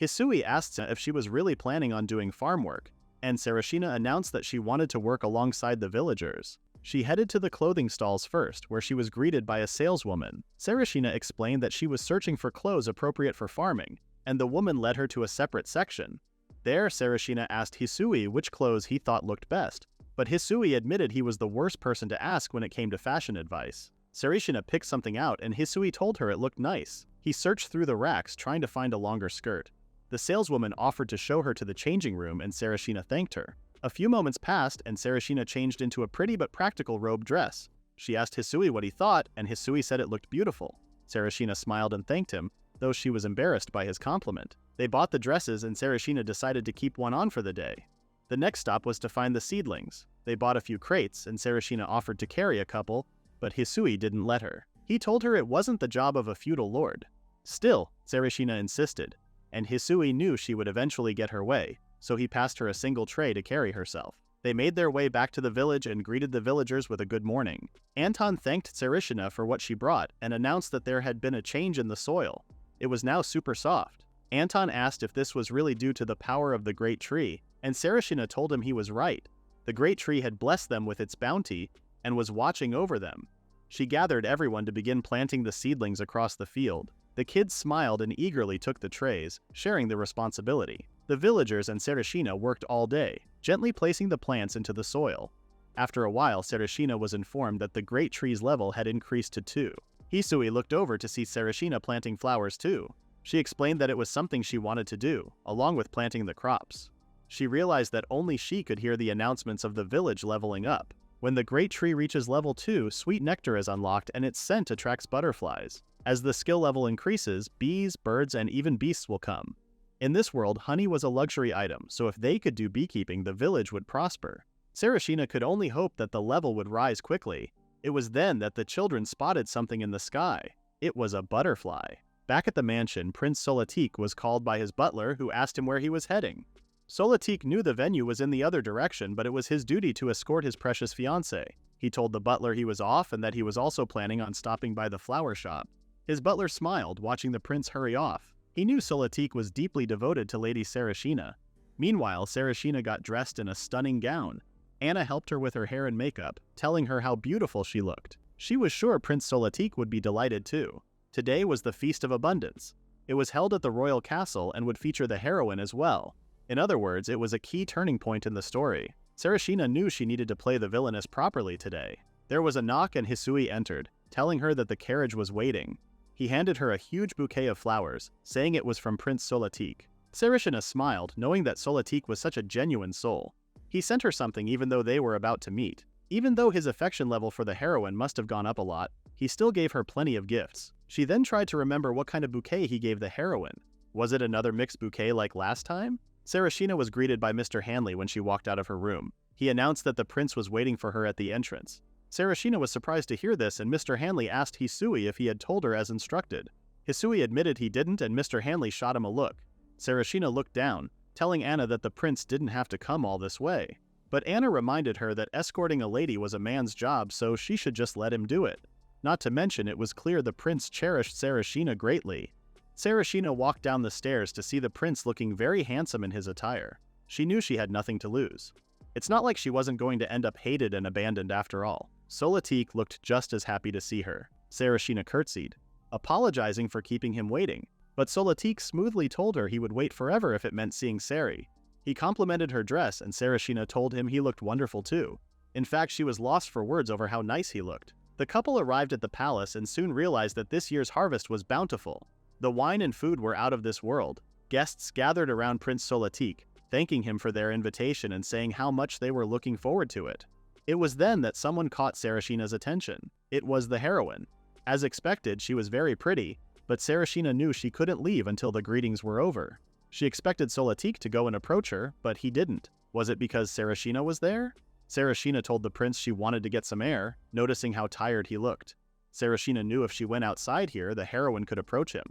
Hisui asked if she was really planning on doing farm work, and Sarashina announced that she wanted to work alongside the villagers. She headed to the clothing stalls first, where she was greeted by a saleswoman. Sarashina explained that she was searching for clothes appropriate for farming, and the woman led her to a separate section. There, Sarashina asked Hisui which clothes he thought looked best, but Hisui admitted he was the worst person to ask when it came to fashion advice. Sarashina picked something out, and Hisui told her it looked nice. He searched through the racks, trying to find a longer skirt. The saleswoman offered to show her to the changing room, and Sarashina thanked her. A few moments passed, and Sarashina changed into a pretty but practical robe dress. She asked Hisui what he thought, and Hisui said it looked beautiful. Sarashina smiled and thanked him, though she was embarrassed by his compliment. They bought the dresses, and Sarashina decided to keep one on for the day. The next stop was to find the seedlings. They bought a few crates, and Sarashina offered to carry a couple, but Hisui didn't let her. He told her it wasn't the job of a feudal lord. Still, Sarashina insisted, and Hisui knew she would eventually get her way, so he passed her a single tray to carry herself. They made their way back to the village and greeted the villagers with a good morning. Anton thanked Sarashina for what she brought and announced that there had been a change in the soil. It was now super soft. Anton asked if this was really due to the power of the great tree, and Sarashina told him he was right. The great tree had blessed them with its bounty and was watching over them. She gathered everyone to begin planting the seedlings across the field. The kids smiled and eagerly took the trays, sharing the responsibility. The villagers and Sarashina worked all day, gently placing the plants into the soil. After a while, Sarashina was informed that the great tree's level had increased to 2. Hisui looked over to see Sarashina planting flowers too. She explained that it was something she wanted to do, along with planting the crops. She realized that only she could hear the announcements of the village leveling up. When the great tree reaches level 2, sweet nectar is unlocked and its scent attracts butterflies. As the skill level increases, bees, birds, and even beasts will come. In this world, honey was a luxury item, so if they could do beekeeping, the village would prosper. Sarashina could only hope that the level would rise quickly. It was then that the children spotted something in the sky. It was a butterfly. Back at the mansion, Prince Solitique was called by his butler, who asked him where he was heading. Solitique knew the venue was in the other direction, but it was his duty to escort his precious fiancée. He told the butler he was off and that he was also planning on stopping by the flower shop. His butler smiled, watching the prince hurry off. He knew Solitique was deeply devoted to Lady Sarashina. Meanwhile, Sarashina got dressed in a stunning gown. Anna helped her with her hair and makeup, telling her how beautiful she looked. She was sure Prince Solitique would be delighted too. Today was the Feast of Abundance. It was held at the royal castle and would feature the heroine as well. In other words, it was a key turning point in the story. Sarashina knew she needed to play the villainess properly today. There was a knock and Hisui entered, telling her that the carriage was waiting. He handed her a huge bouquet of flowers, saying it was from Prince Solitique. Sarashina smiled, knowing that Solitique was such a genuine soul. He sent her something even though they were about to meet. Even though his affection level for the heroine must have gone up a lot, he still gave her plenty of gifts. She then tried to remember what kind of bouquet he gave the heroine. Was it another mixed bouquet like last time? Sarashina was greeted by Mr. Hanley when she walked out of her room. He announced that the prince was waiting for her at the entrance. Sarashina was surprised to hear this, and Mr. Hanley asked Hisui if he had told her as instructed. Hisui admitted he didn't, and Mr. Hanley shot him a look. Sarashina looked down, telling Anna that the prince didn't have to come all this way. But Anna reminded her that escorting a lady was a man's job, so she should just let him do it. Not to mention, it was clear the prince cherished Sarashina greatly. Sarashina walked down the stairs to see the prince looking very handsome in his attire. She knew she had nothing to lose. It's not like she wasn't going to end up hated and abandoned after all. Solitique looked just as happy to see her. Sarashina curtsied, apologizing for keeping him waiting. But Solitique smoothly told her he would wait forever if it meant seeing Sari. He complimented her dress, and Sarashina told him he looked wonderful too. In fact, she was lost for words over how nice he looked. The couple arrived at the palace and soon realized that this year's harvest was bountiful. The wine and food were out of this world. Guests gathered around Prince Solitique, thanking him for their invitation and saying how much they were looking forward to it. It was then that someone caught Sarashina's attention. It was the heroine. As expected, she was very pretty, but Sarashina knew she couldn't leave until the greetings were over. She expected Solitique to go and approach her, but he didn't. Was it because Sarashina was there? Sarashina told the prince she wanted to get some air, noticing how tired he looked. Sarashina knew if she went outside here, the heroine could approach him.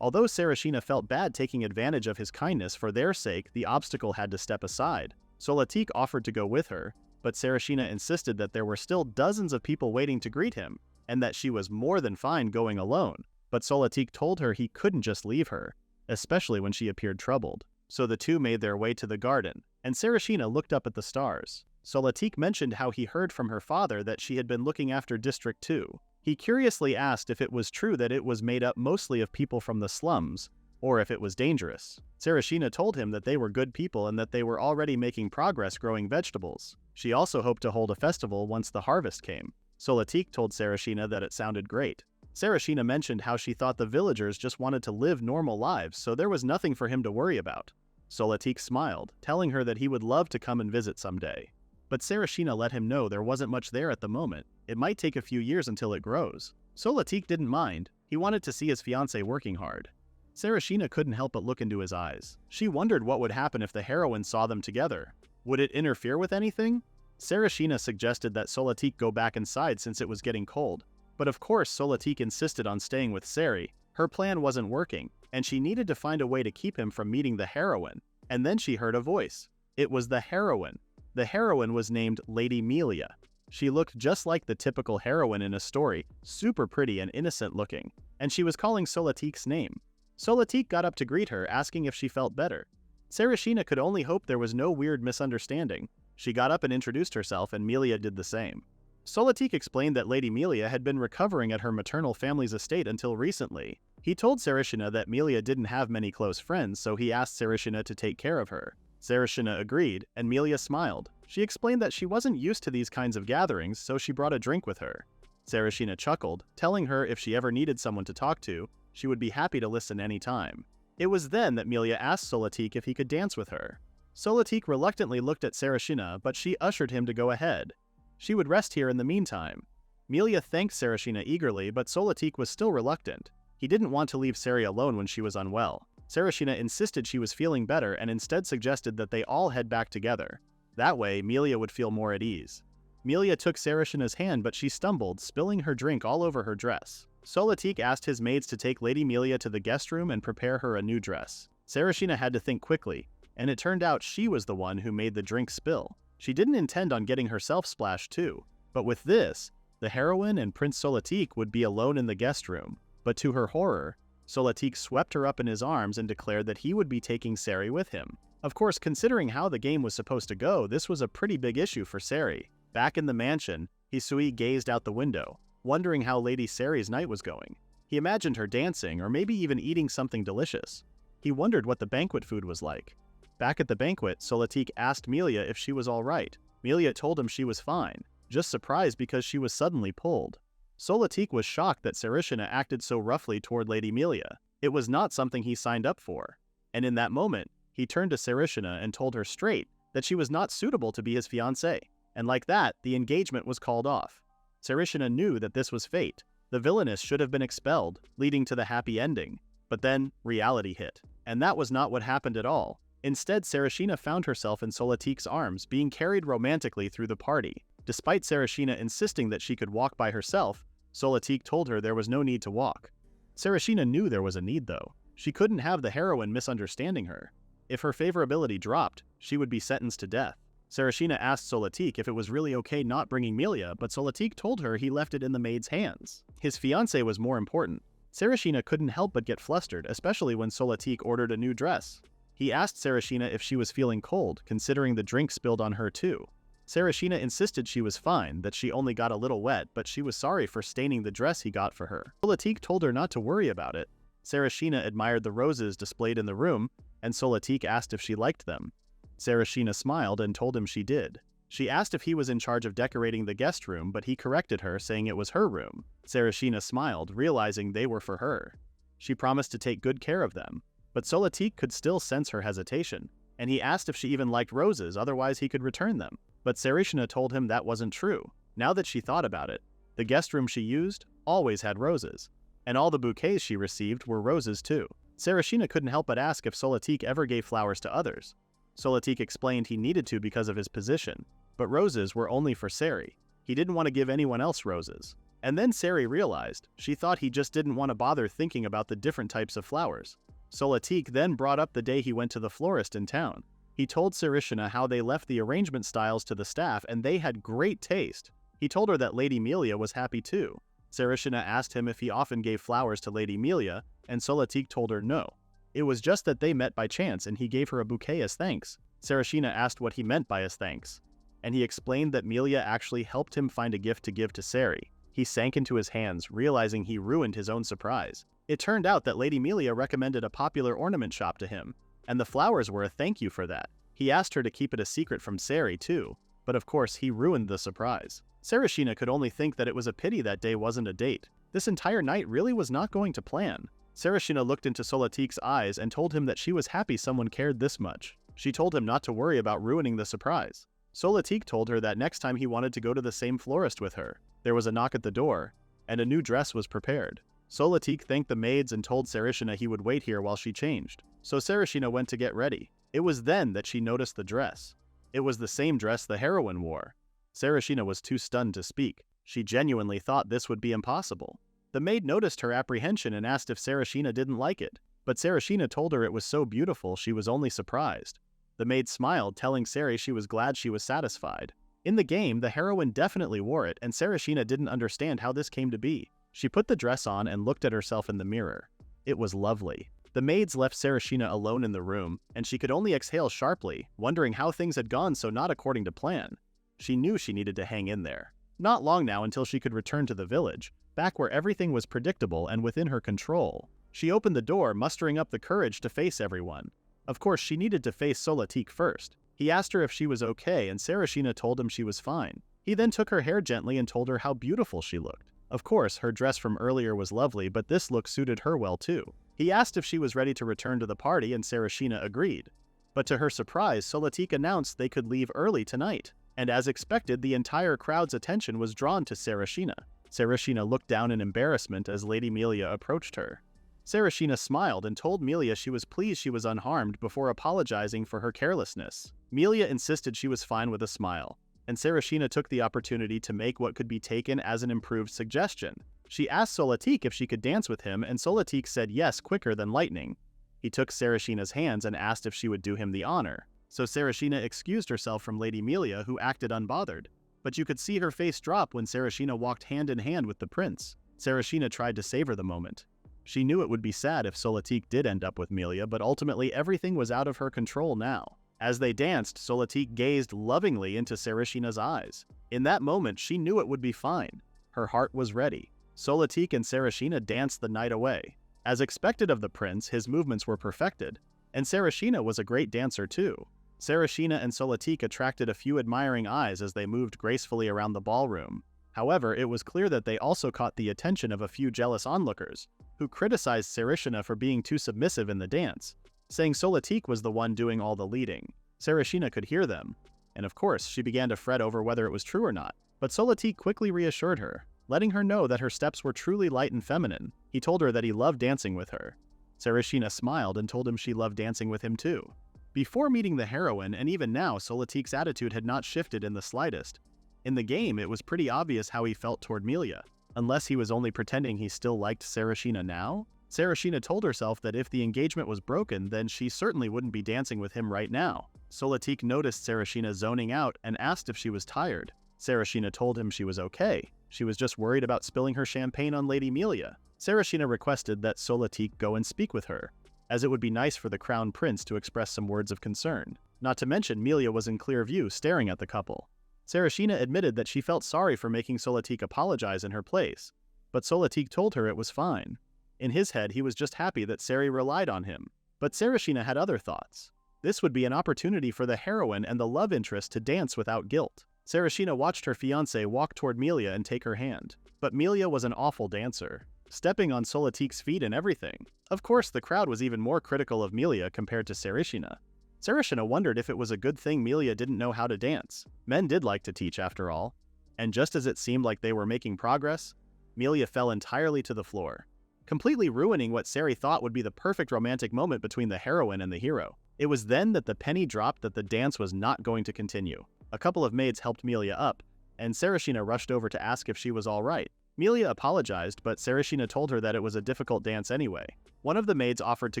Although Sarashina felt bad taking advantage of his kindness for their sake, the obstacle had to step aside. Solitique offered to go with her, but Sarashina insisted that there were still dozens of people waiting to greet him, and that she was more than fine going alone. But Solitique told her he couldn't just leave her, especially when she appeared troubled. So the two made their way to the garden, and Sarashina looked up at the stars. Solitique mentioned how he heard from her father that she had been looking after District 2. He curiously asked if it was true that it was made up mostly of people from the slums, or if it was dangerous. Sarashina told him that they were good people and that they were already making progress growing vegetables. She also hoped to hold a festival once the harvest came. Solitique told Sarashina that it sounded great. Sarashina mentioned how she thought the villagers just wanted to live normal lives, so there was nothing for him to worry about. Solitique smiled, telling her that he would love to come and visit someday. But Sarashina let him know there wasn't much there at the moment. It might take a few years until it grows. Solitique didn't mind. He wanted to see his fiancée working hard. Sarashina couldn't help but look into his eyes. She wondered what would happen if the heroine saw them together. Would it interfere with anything? Sarashina suggested that Solitique go back inside since it was getting cold. But of course Solitique insisted on staying with Sari. Her plan wasn't working, and she needed to find a way to keep him from meeting the heroine. And then she heard a voice. It was the heroine. The heroine was named Lady Melia. She looked just like the typical heroine in a story, super pretty and innocent looking, and she was calling Solitique's name. Solitique got up to greet her, asking if she felt better. Sarashina could only hope there was no weird misunderstanding. She got up and introduced herself, and Melia did the same. Solitique explained that Lady Melia had been recovering at her maternal family's estate until recently. He told Sarashina that Melia didn't have many close friends, so he asked Sarashina to take care of her. Sarashina agreed, and Melia smiled. She explained that she wasn't used to these kinds of gatherings, so she brought a drink with her. Sarashina chuckled, telling her if she ever needed someone to talk to, she would be happy to listen any time. It was then that Melia asked Solitique if he could dance with her. Solitique reluctantly looked at Sarashina, but she ushered him to go ahead. She would rest here in the meantime. Melia thanked Sarashina eagerly, but Solitique was still reluctant. He didn't want to leave Sari alone when she was unwell. Sarashina insisted she was feeling better and instead suggested that they all head back together. That way, Melia would feel more at ease. Melia took Sarashina's hand, but she stumbled, spilling her drink all over her dress. Solitique asked his maids to take Lady Melia to the guest room and prepare her a new dress. Sarashina had to think quickly, and it turned out she was the one who made the drink spill. She didn't intend on getting herself splashed too, but with this, the heroine and Prince Solitique would be alone in the guest room. But to her horror, Solitique swept her up in his arms and declared that he would be taking Sari with him. Of course, considering how the game was supposed to go, this was a pretty big issue for Sari. Back in the mansion, Hisui gazed out the window, wondering how Lady Sari's night was going. He imagined her dancing, or maybe even eating something delicious. He wondered what the banquet food was like. Back at the banquet, Solitique asked Melia if she was all right. Melia told him she was fine, just surprised because she was suddenly pulled. Solitique was shocked that Sarashina acted so roughly toward Lady Melia. It was not something he signed up for. And in that moment, he turned to Sarashina and told her straight that she was not suitable to be his fiancée. And like that, the engagement was called off. Sarashina knew that this was fate. The Villainess should have been expelled, leading to the happy ending. But then, reality hit. And that was not what happened at all. Instead, Celistina found herself in Solitik's arms, being carried romantically through the party. Despite Celistina insisting that she could walk by herself, Solitik told her there was no need to walk. Celistina knew there was a need though. She couldn't have the heroine misunderstanding her. If her favorability dropped, she would be sentenced to death. Celistina asked Solitik if it was really okay not bringing Melia, but Solitik told her he left it in the maid's hands. His fiancée was more important. Celistina couldn't help but get flustered, especially when Solitik ordered a new dress. He asked Celistina if she was feeling cold, considering the drink spilled on her too. Celistina insisted she was fine, that she only got a little wet, but she was sorry for staining the dress he got for her. Solitik told her not to worry about it. Celistina admired the roses displayed in the room, and Solitik asked if she liked them. Celistina smiled and told him she did. She asked if he was in charge of decorating the guest room, but he corrected her, saying it was her room. Celistina smiled, realizing they were for her. She promised to take good care of them. But Solitik could still sense her hesitation, and he asked if she even liked roses, otherwise he could return them. But Celistina told him that wasn't true. Now that she thought about it, the guest room she used always had roses, and all the bouquets she received were roses too. Celistina couldn't help but ask if Solitik ever gave flowers to others. Solitik explained he needed to because of his position, but roses were only for Ceri. He didn't want to give anyone else roses. And then Ceri realized, she thought he just didn't want to bother thinking about the different types of flowers. Solitik then brought up the day he went to the florist in town. He told Celistina how they left the arrangement styles to the staff and they had great taste. He told her that Lady Melia was happy too. Celistina asked him if he often gave flowers to Lady Melia, and Solitik told her no. It was just that they met by chance and he gave her a bouquet as thanks. Celistina asked what he meant by his thanks, and he explained that Melia actually helped him find a gift to give to Ceri. He sank into his hands, realizing he ruined his own surprise. It turned out that Lady Melia recommended a popular ornament shop to him, and the flowers were a thank you for that. He asked her to keep it a secret from Ceri too, but of course he ruined the surprise. Celistina could only think that it was a pity that day wasn't a date. This entire night really was not going to plan. Celistina looked into Solitik's eyes and told him that she was happy someone cared this much. She told him not to worry about ruining the surprise. Solitik told her that next time he wanted to go to the same florist with her. There was a knock at the door, and a new dress was prepared. Solitik thanked the maids and told Celistina he would wait here while she changed. So Celistina went to get ready. It was then that she noticed the dress. It was the same dress the heroine wore. Celistina was too stunned to speak. She genuinely thought this would be impossible. The maid noticed her apprehension and asked if Celistina didn't like it, but Celistina told her it was so beautiful she was only surprised. The maid smiled, telling Ceri she was glad she was satisfied. In the game, the heroine definitely wore it, and Celistina didn't understand how this came to be. She put the dress on and looked at herself in the mirror. It was lovely. The maids left Celistina alone in the room, and she could only exhale sharply, wondering how things had gone so not according to plan. She knew she needed to hang in there. Not long now until she could return to the village, back where everything was predictable and within her control. She opened the door, mustering up the courage to face everyone. Of course, she needed to face Solitik first. He asked her if she was okay, and Celistina told him she was fine. He then took her hair gently and told her how beautiful she looked. Of course, her dress from earlier was lovely, but this look suited her well too. He asked if she was ready to return to the party, and Celistina agreed. But to her surprise, Solitik announced they could leave early tonight. And as expected, the entire crowd's attention was drawn to Celistina. Celistina looked down in embarrassment as Lady Melia approached her. Celistina smiled and told Melia she was pleased she was unharmed before apologizing for her carelessness. Melia insisted she was fine with a smile, and Celistina took the opportunity to make what could be taken as an improved suggestion. She asked Solitik if she could dance with him, and Solitik said yes quicker than lightning. He took Celistina's hands and asked if she would do him the honor. So Celistina excused herself from Lady Melia, who acted unbothered. But you could see her face drop when Celistina walked hand in hand with the prince. Celistina tried to savor the moment. She knew it would be sad if Solitik did end up with Melia, but ultimately everything was out of her control now. As they danced, Solitik gazed lovingly into Celistina's eyes. In that moment, she knew it would be fine. Her heart was ready. Solitik and Celistina danced the night away. As expected of the prince, his movements were perfected, and Celistina was a great dancer too. Celistina and Solitik attracted a few admiring eyes as they moved gracefully around the ballroom. However, it was clear that they also caught the attention of a few jealous onlookers, who criticized Celistina for being too submissive in the dance, saying Solitik was the one doing all the leading. Celistina could hear them, and of course she began to fret over whether it was true or not. But Solitik quickly reassured her, letting her know that her steps were truly light and feminine. He told her that he loved dancing with her. Celistina smiled and told him she loved dancing with him too. Before meeting the heroine and even now, Solitik's attitude had not shifted in the slightest. In the game, it was pretty obvious how he felt toward Melia, unless he was only pretending he still liked Celistina now. Celistina told herself that if the engagement was broken, then she certainly wouldn't be dancing with him right now. Solitik noticed Celistina zoning out and asked if she was tired. Celistina told him she was okay. She was just worried about spilling her champagne on Lady Melia. Celistina requested that Solitik go and speak with her, as it would be nice for the crown prince to express some words of concern. Not to mention, Melia was in clear view staring at the couple. Celistina admitted that she felt sorry for making Solitik apologize in her place, but Solitik told her it was fine. In his head, he was just happy that Ceri relied on him. But Celistina had other thoughts. This would be an opportunity for the heroine and the love interest to dance without guilt. Celistina watched her fiancé walk toward Melia and take her hand. But Melia was an awful dancer, stepping on Solitik's feet and everything. Of course, the crowd was even more critical of Melia compared to Celistina. Celistina wondered if it was a good thing Melia didn't know how to dance. Men did like to teach, after all. And just as it seemed like they were making progress, Melia fell entirely to the floor, completely ruining what Ceri thought would be the perfect romantic moment between the heroine and the hero. It was then that the penny dropped that the dance was not going to continue. A couple of maids helped Melia up, and Celistina rushed over to ask if she was all right. Melia apologized, but Celistina told her that it was a difficult dance anyway. One of the maids offered to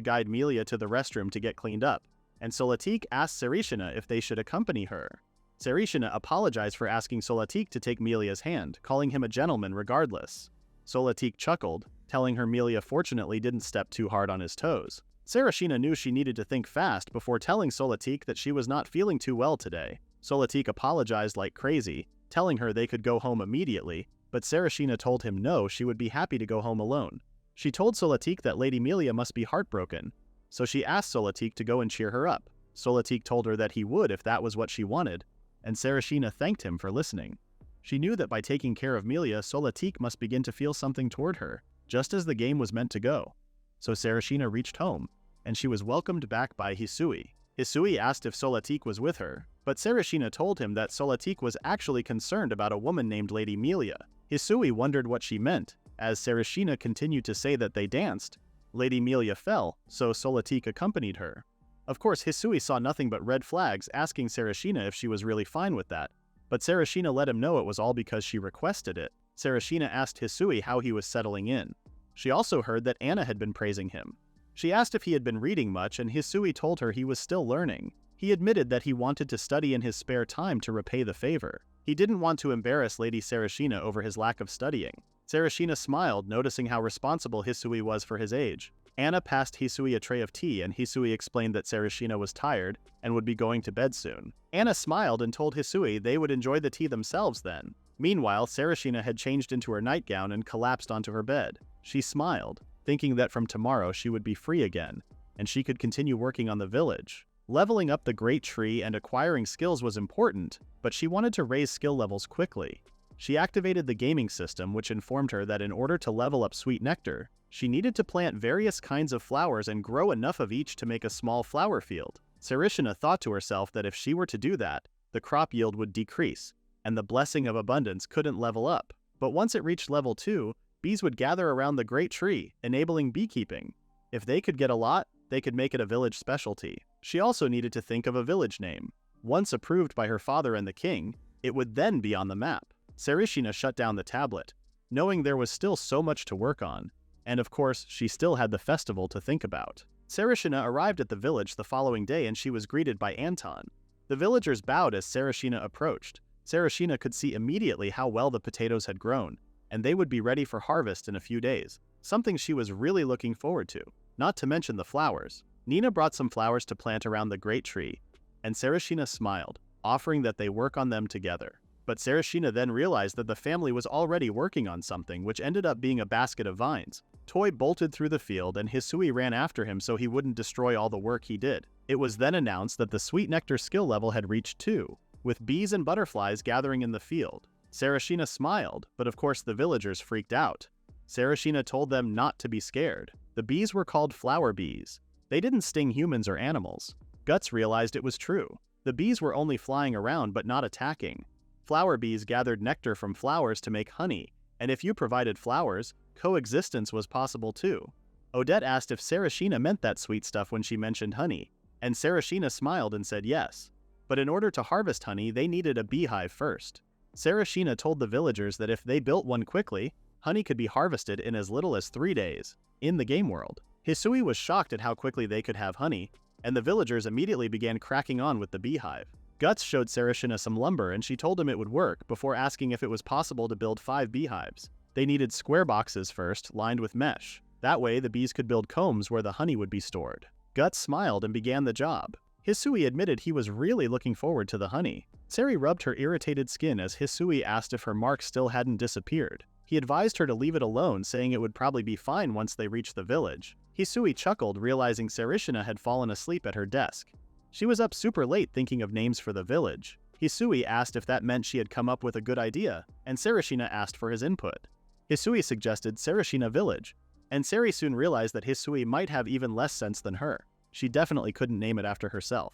guide Melia to the restroom to get cleaned up, and Solitik asked Celistina if they should accompany her. Celistina apologized for asking Solitik to take Melia's hand, calling him a gentleman regardless. Solitik chuckled, telling her Melia fortunately didn't step too hard on his toes. Celistina knew she needed to think fast before telling Solitik that she was not feeling too well today. Solitik apologized like crazy, telling her they could go home immediately, but Celistina told him no, she would be happy to go home alone. She told Solitik that Lady Melia must be heartbroken, so she asked Solitik to go and cheer her up. Solitik told her that he would if that was what she wanted, and Celistina thanked him for listening. She knew that by taking care of Melia, Solitik must begin to feel something toward her, just as the game was meant to go. So Celistina reached home, and she was welcomed back by Hisui. Hisui asked if Solitik was with her, but Celistina told him that Solitik was actually concerned about a woman named Lady Melia. Hisui wondered what she meant, as Celistina continued to say that they danced. Lady Melia fell, so Solitik accompanied her. Of course, Hisui saw nothing but red flags, asking Celistina if she was really fine with that, but Celistina let him know it was all because she requested it. Celistina asked Hisui how he was settling in. She also heard that Anna had been praising him. She asked if he had been reading much, and Hisui told her he was still learning. He admitted that he wanted to study in his spare time to repay the favor. He didn't want to embarrass Lady Celistina over his lack of studying. Celistina smiled, noticing how responsible Hisui was for his age. Anna passed Hisui a tray of tea, and Hisui explained that Celistina was tired and would be going to bed soon. Anna smiled and told Hisui they would enjoy the tea themselves then. Meanwhile, Celistina had changed into her nightgown and collapsed onto her bed. She smiled, thinking that from tomorrow she would be free again, and she could continue working on the village. Leveling up the great tree and acquiring skills was important, but she wanted to raise skill levels quickly. She activated the gaming system, which informed her that in order to level up Sweet Nectar, she needed to plant various kinds of flowers and grow enough of each to make a small flower field. Celistina thought to herself that if she were to do that, the crop yield would decrease, and the blessing of abundance couldn't level up. But once it reached level 2, bees would gather around the great tree, enabling beekeeping. If they could get a lot, they could make it a village specialty. She also needed to think of a village name. Once approved by her father and the king, it would then be on the map. Celistina shut down the tablet, knowing there was still so much to work on, and of course, she still had the festival to think about. Celistina arrived at the village the following day and she was greeted by Anton. The villagers bowed as Celistina approached. Celistina could see immediately how well the potatoes had grown, and they would be ready for harvest in a few days, something she was really looking forward to. Not to mention the flowers. Nina brought some flowers to plant around the great tree, and Celistina smiled, offering that they work on them together. But Celistina then realized that the family was already working on something, which ended up being a basket of vines. Toy bolted through the field and Hisui ran after him so he wouldn't destroy all the work he did. It was then announced that the Sweet Nectar skill level had reached 2, with bees and butterflies gathering in the field. Celistina smiled, but of course the villagers freaked out. Celistina told them not to be scared. The bees were called flower bees. They didn't sting humans or animals. Guts realized it was true. The bees were only flying around but not attacking. Flower bees gathered nectar from flowers to make honey, and if you provided flowers, coexistence was possible too. Odette asked if Celistina meant that sweet stuff when she mentioned honey. And Celistina smiled and said yes. But in order to harvest honey, they needed a beehive first. Celistina told the villagers that if they built one quickly, honey could be harvested in as little as 3 days, in the game world. Hisui was shocked at how quickly they could have honey, and the villagers immediately began cracking on with the beehive. Guts showed Celistina some lumber and she told him it would work before asking if it was possible to build 5 beehives. They needed square boxes first, lined with mesh. That way the bees could build combs where the honey would be stored. Guts smiled and began the job. Hisui admitted he was really looking forward to the honey. Sari rubbed her irritated skin as Hisui asked if her mark still hadn't disappeared. He advised her to leave it alone, saying it would probably be fine once they reached the village. Hisui chuckled, realizing Celistina had fallen asleep at her desk. She was up super late thinking of names for the village. Hisui asked if that meant she had come up with a good idea, and Celistina asked for his input. Hisui suggested Celistina Village, and Sari soon realized that Hisui might have even less sense than her. She definitely couldn't name it after herself.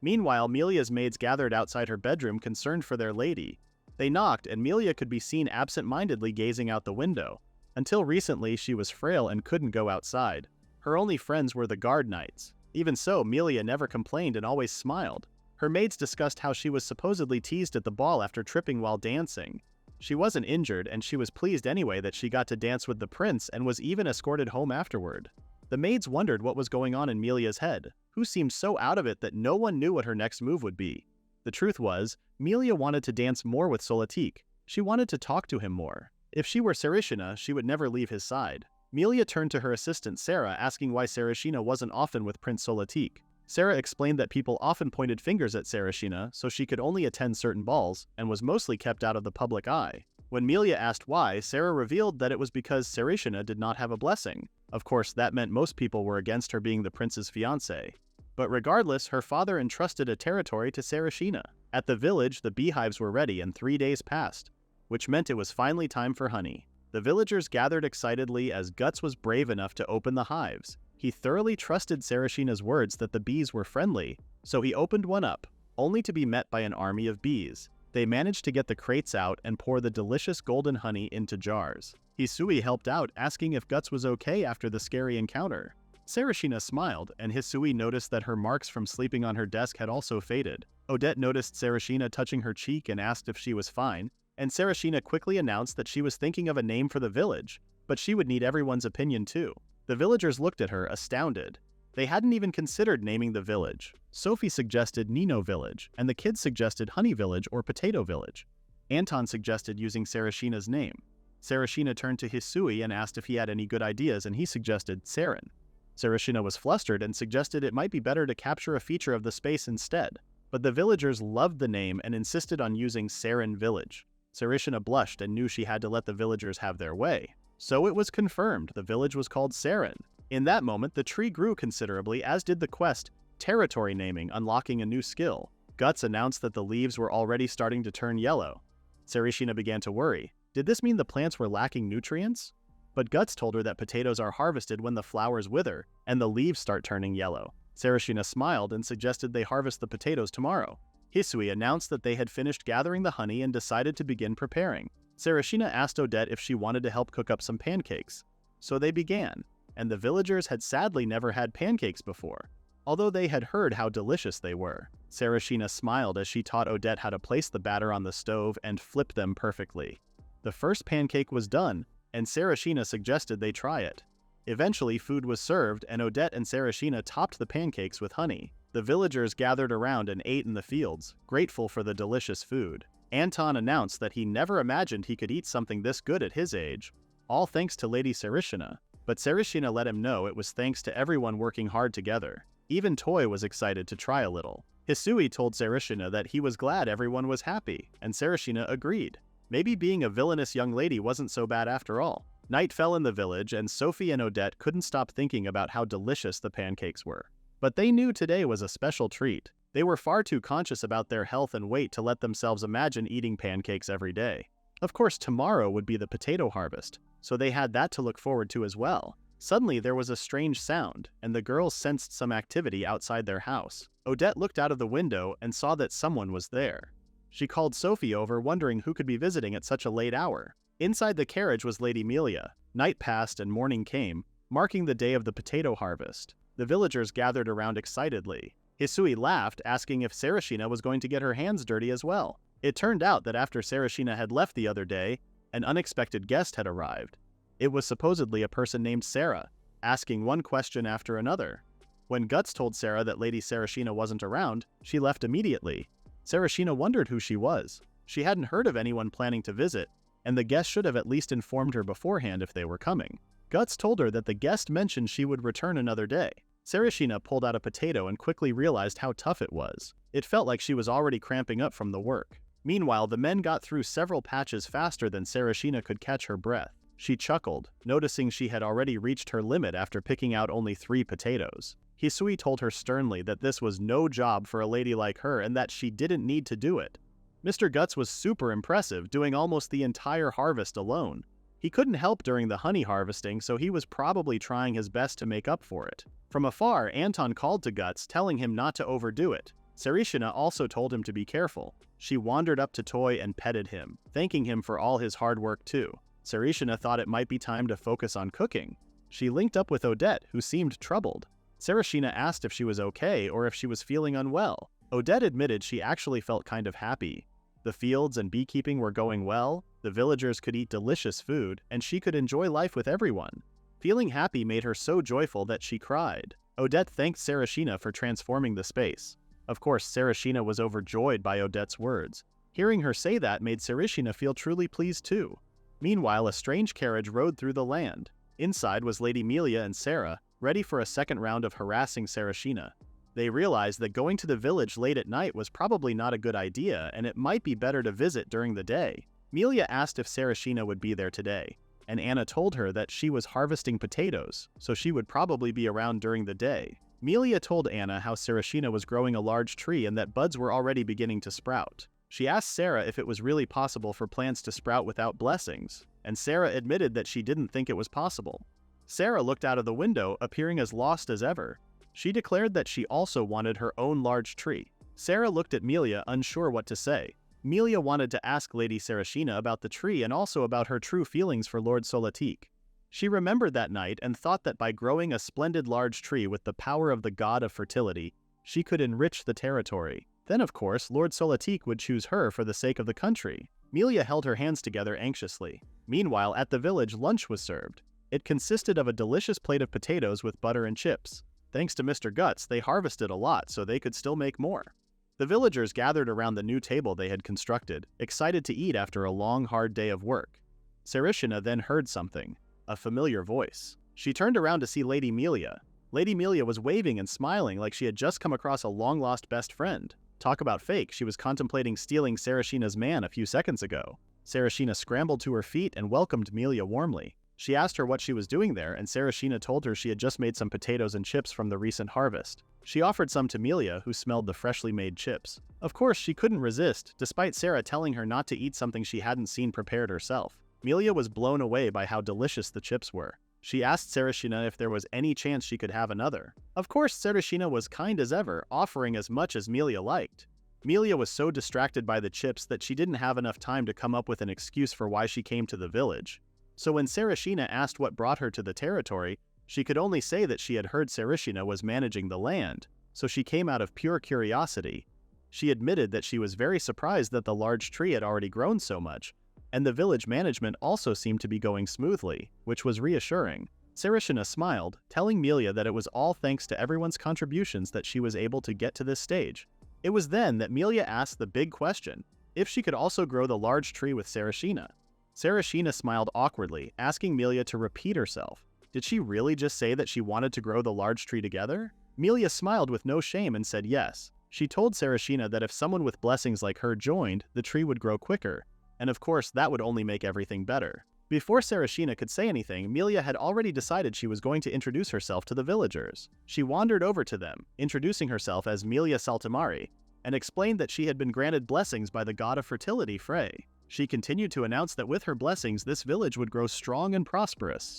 Meanwhile, Melia's maids gathered outside her bedroom concerned for their lady. They knocked, and Melia could be seen absent-mindedly gazing out the window. Until recently, she was frail and couldn't go outside. Her only friends were the guard knights. Even so, Melia never complained and always smiled. Her maids discussed how she was supposedly teased at the ball after tripping while dancing. She wasn't injured, and she was pleased anyway that she got to dance with the prince and was even escorted home afterward. The maids wondered what was going on in Melia's head, who seemed so out of it that no one knew what her next move would be. The truth was, Melia wanted to dance more with Solitique. She wanted to talk to him more. If she were Celistina, she would never leave his side. Melia turned to her assistant Sarah, asking why Celistina wasn't often with Prince Solitique. Sarah explained that people often pointed fingers at Celistina, so she could only attend certain balls, and was mostly kept out of the public eye. When Melia asked why, Sarah revealed that it was because Celistina did not have a blessing. Of course, that meant most people were against her being the prince's fiancée. But regardless, her father entrusted a territory to Celistina. At the village, the beehives were ready and 3 days passed, which meant it was finally time for honey. The villagers gathered excitedly as Guts was brave enough to open the hives. He thoroughly trusted Celistina's words that the bees were friendly, so he opened one up, only to be met by an army of bees. They managed to get the crates out and pour the delicious golden honey into jars. Hisui helped out, asking if Guts was okay after the scary encounter. Celistina smiled, and Hisui noticed that her marks from sleeping on her desk had also faded. Odette noticed Celistina touching her cheek and asked if she was fine, and Celistina quickly announced that she was thinking of a name for the village, but she would need everyone's opinion too. The villagers looked at her, astounded. They hadn't even considered naming the village. Sophie suggested Nino Village, and the kids suggested Honey Village or Potato Village. Anton suggested using Celistina's name. Celistina turned to Hisui and asked if he had any good ideas, and he suggested Saren. Celistina was flustered and suggested it might be better to capture a feature of the space instead, but the villagers loved the name and insisted on using Saren Village. Celistina blushed and knew she had to let the villagers have their way. So it was confirmed, the village was called Saren. In that moment, the tree grew considerably, as did the quest, territory naming, unlocking a new skill. Guts announced that the leaves were already starting to turn yellow. Celistina began to worry. Did this mean the plants were lacking nutrients? But Guts told her that potatoes are harvested when the flowers wither and the leaves start turning yellow. Celistina smiled and suggested they harvest the potatoes tomorrow. Hisui announced that they had finished gathering the honey and decided to begin preparing. Celistina asked Odette if she wanted to help cook up some pancakes. So they began, and the villagers had sadly never had pancakes before, although they had heard how delicious they were. Celistina smiled as she taught Odette how to place the batter on the stove and flip them perfectly. The first pancake was done, and Celistina suggested they try it. Eventually, food was served, and Odette and Celistina topped the pancakes with honey. The villagers gathered around and ate in the fields, grateful for the delicious food. Anton announced that he never imagined he could eat something this good at his age, all thanks to Lady Celistina. But Celistina let him know it was thanks to everyone working hard together. Even Toy was excited to try a little. Hisui told Celistina that he was glad everyone was happy, and Celistina agreed. Maybe being a villainous young lady wasn't so bad after all. Night fell in the village, and Sophie and Odette couldn't stop thinking about how delicious the pancakes were. But they knew today was a special treat. They were far too conscious about their health and weight to let themselves imagine eating pancakes every day. Of course, tomorrow would be the potato harvest, so they had that to look forward to as well. Suddenly, there was a strange sound, and the girls sensed some activity outside their house. Odette looked out of the window and saw that someone was there. She called Sophie over, wondering who could be visiting at such a late hour. Inside the carriage was Lady Melia. Night passed and morning came, marking the day of the potato harvest. The villagers gathered around excitedly. Hisui laughed, asking if Celistina was going to get her hands dirty as well. It turned out that after Celistina had left the other day, an unexpected guest had arrived. It was supposedly a person named Sarah, asking one question after another. When Guts told Sarah that Lady Celistina wasn't around, she left immediately. Celistina wondered who she was. She hadn't heard of anyone planning to visit, and the guest should have at least informed her beforehand if they were coming. Guts told her that the guest mentioned she would return another day. Celistina pulled out a potato and quickly realized how tough it was. It felt like she was already cramping up from the work. Meanwhile, the men got through several patches faster than Celistina could catch her breath. She chuckled, noticing she had already reached her limit after picking out only 3 potatoes. Hisui told her sternly that this was no job for a lady like her and that she didn't need to do it. Mr. Guts was super impressive, doing almost the entire harvest alone. He couldn't help during the honey harvesting, so he was probably trying his best to make up for it. From afar, Anton called to Guts, telling him not to overdo it. Celistina also told him to be careful. She wandered up to Toy and petted him, thanking him for all his hard work too. Celistina thought it might be time to focus on cooking. She linked up with Odette, who seemed troubled. Celistina asked if she was okay or if she was feeling unwell. Odette admitted she actually felt kind of happy. The fields and beekeeping were going well, the villagers could eat delicious food, and she could enjoy life with everyone. Feeling happy made her so joyful that she cried. Odette thanked Celistina for transforming the space. Of course, Celistina was overjoyed by Odette's words. Hearing her say that made Celistina feel truly pleased too. Meanwhile, a strange carriage rode through the land. Inside was Lady Melia and Sarah, ready for a second round of harassing Celistina. They realized that going to the village late at night was probably not a good idea, and it might be better to visit during the day. Melia asked if Celistina would be there today, and Anna told her that she was harvesting potatoes, so she would probably be around during the day. Melia told Anna how Celistina was growing a large tree and that buds were already beginning to sprout. She asked Sarah if it was really possible for plants to sprout without blessings, and Sarah admitted that she didn't think it was possible. Sarah looked out of the window, appearing as lost as ever. She declared that she also wanted her own large tree. Sarah looked at Melia, unsure what to say. Melia wanted to ask Lady Celistina about the tree and also about her true feelings for Lord Solitique. She remembered that night and thought that by growing a splendid large tree with the power of the god of fertility, she could enrich the territory. Then, of course, Lord Solitique would choose her for the sake of the country. Melia held her hands together anxiously. Meanwhile, at the village, lunch was served. It consisted of a delicious plate of potatoes with butter and chips. Thanks to Mr. Guts, they harvested a lot so they could still make more. The villagers gathered around the new table they had constructed, excited to eat after a long, hard day of work. Celistina then heard something, a familiar voice. She turned around to see Lady Melia. Lady Melia was waving and smiling like she had just come across a long-lost best friend. Talk about fake, she was contemplating stealing Celistina's man a few seconds ago. Celistina scrambled to her feet and welcomed Melia warmly. She asked her what she was doing there, and Celistina told her she had just made some potatoes and chips from the recent harvest. She offered some to Melia, who smelled the freshly made chips. Of course, she couldn't resist, despite Sarah telling her not to eat something she hadn't seen prepared herself. Melia was blown away by how delicious the chips were. She asked Celistina if there was any chance she could have another. Of course, Celistina was kind as ever, offering as much as Melia liked. Melia was so distracted by the chips that she didn't have enough time to come up with an excuse for why she came to the village. So when Celistina asked what brought her to the territory, she could only say that she had heard Celistina was managing the land, so she came out of pure curiosity. She admitted that she was very surprised that the large tree had already grown so much, and the village management also seemed to be going smoothly, which was reassuring. Celistina smiled, telling Melia that it was all thanks to everyone's contributions that she was able to get to this stage. It was then that Melia asked the big question, if she could also grow the large tree with Celistina. Celistina smiled awkwardly, asking Melia to repeat herself. Did she really just say that she wanted to grow the large tree together? Melia smiled with no shame and said yes. She told Celistina that if someone with blessings like her joined, the tree would grow quicker, and of course that would only make everything better. Before Celistina could say anything, Melia had already decided she was going to introduce herself to the villagers. She wandered over to them, introducing herself as Melia Saltamari, and explained that she had been granted blessings by the god of fertility, Frey. She continued to announce that with her blessings, this village would grow strong and prosperous.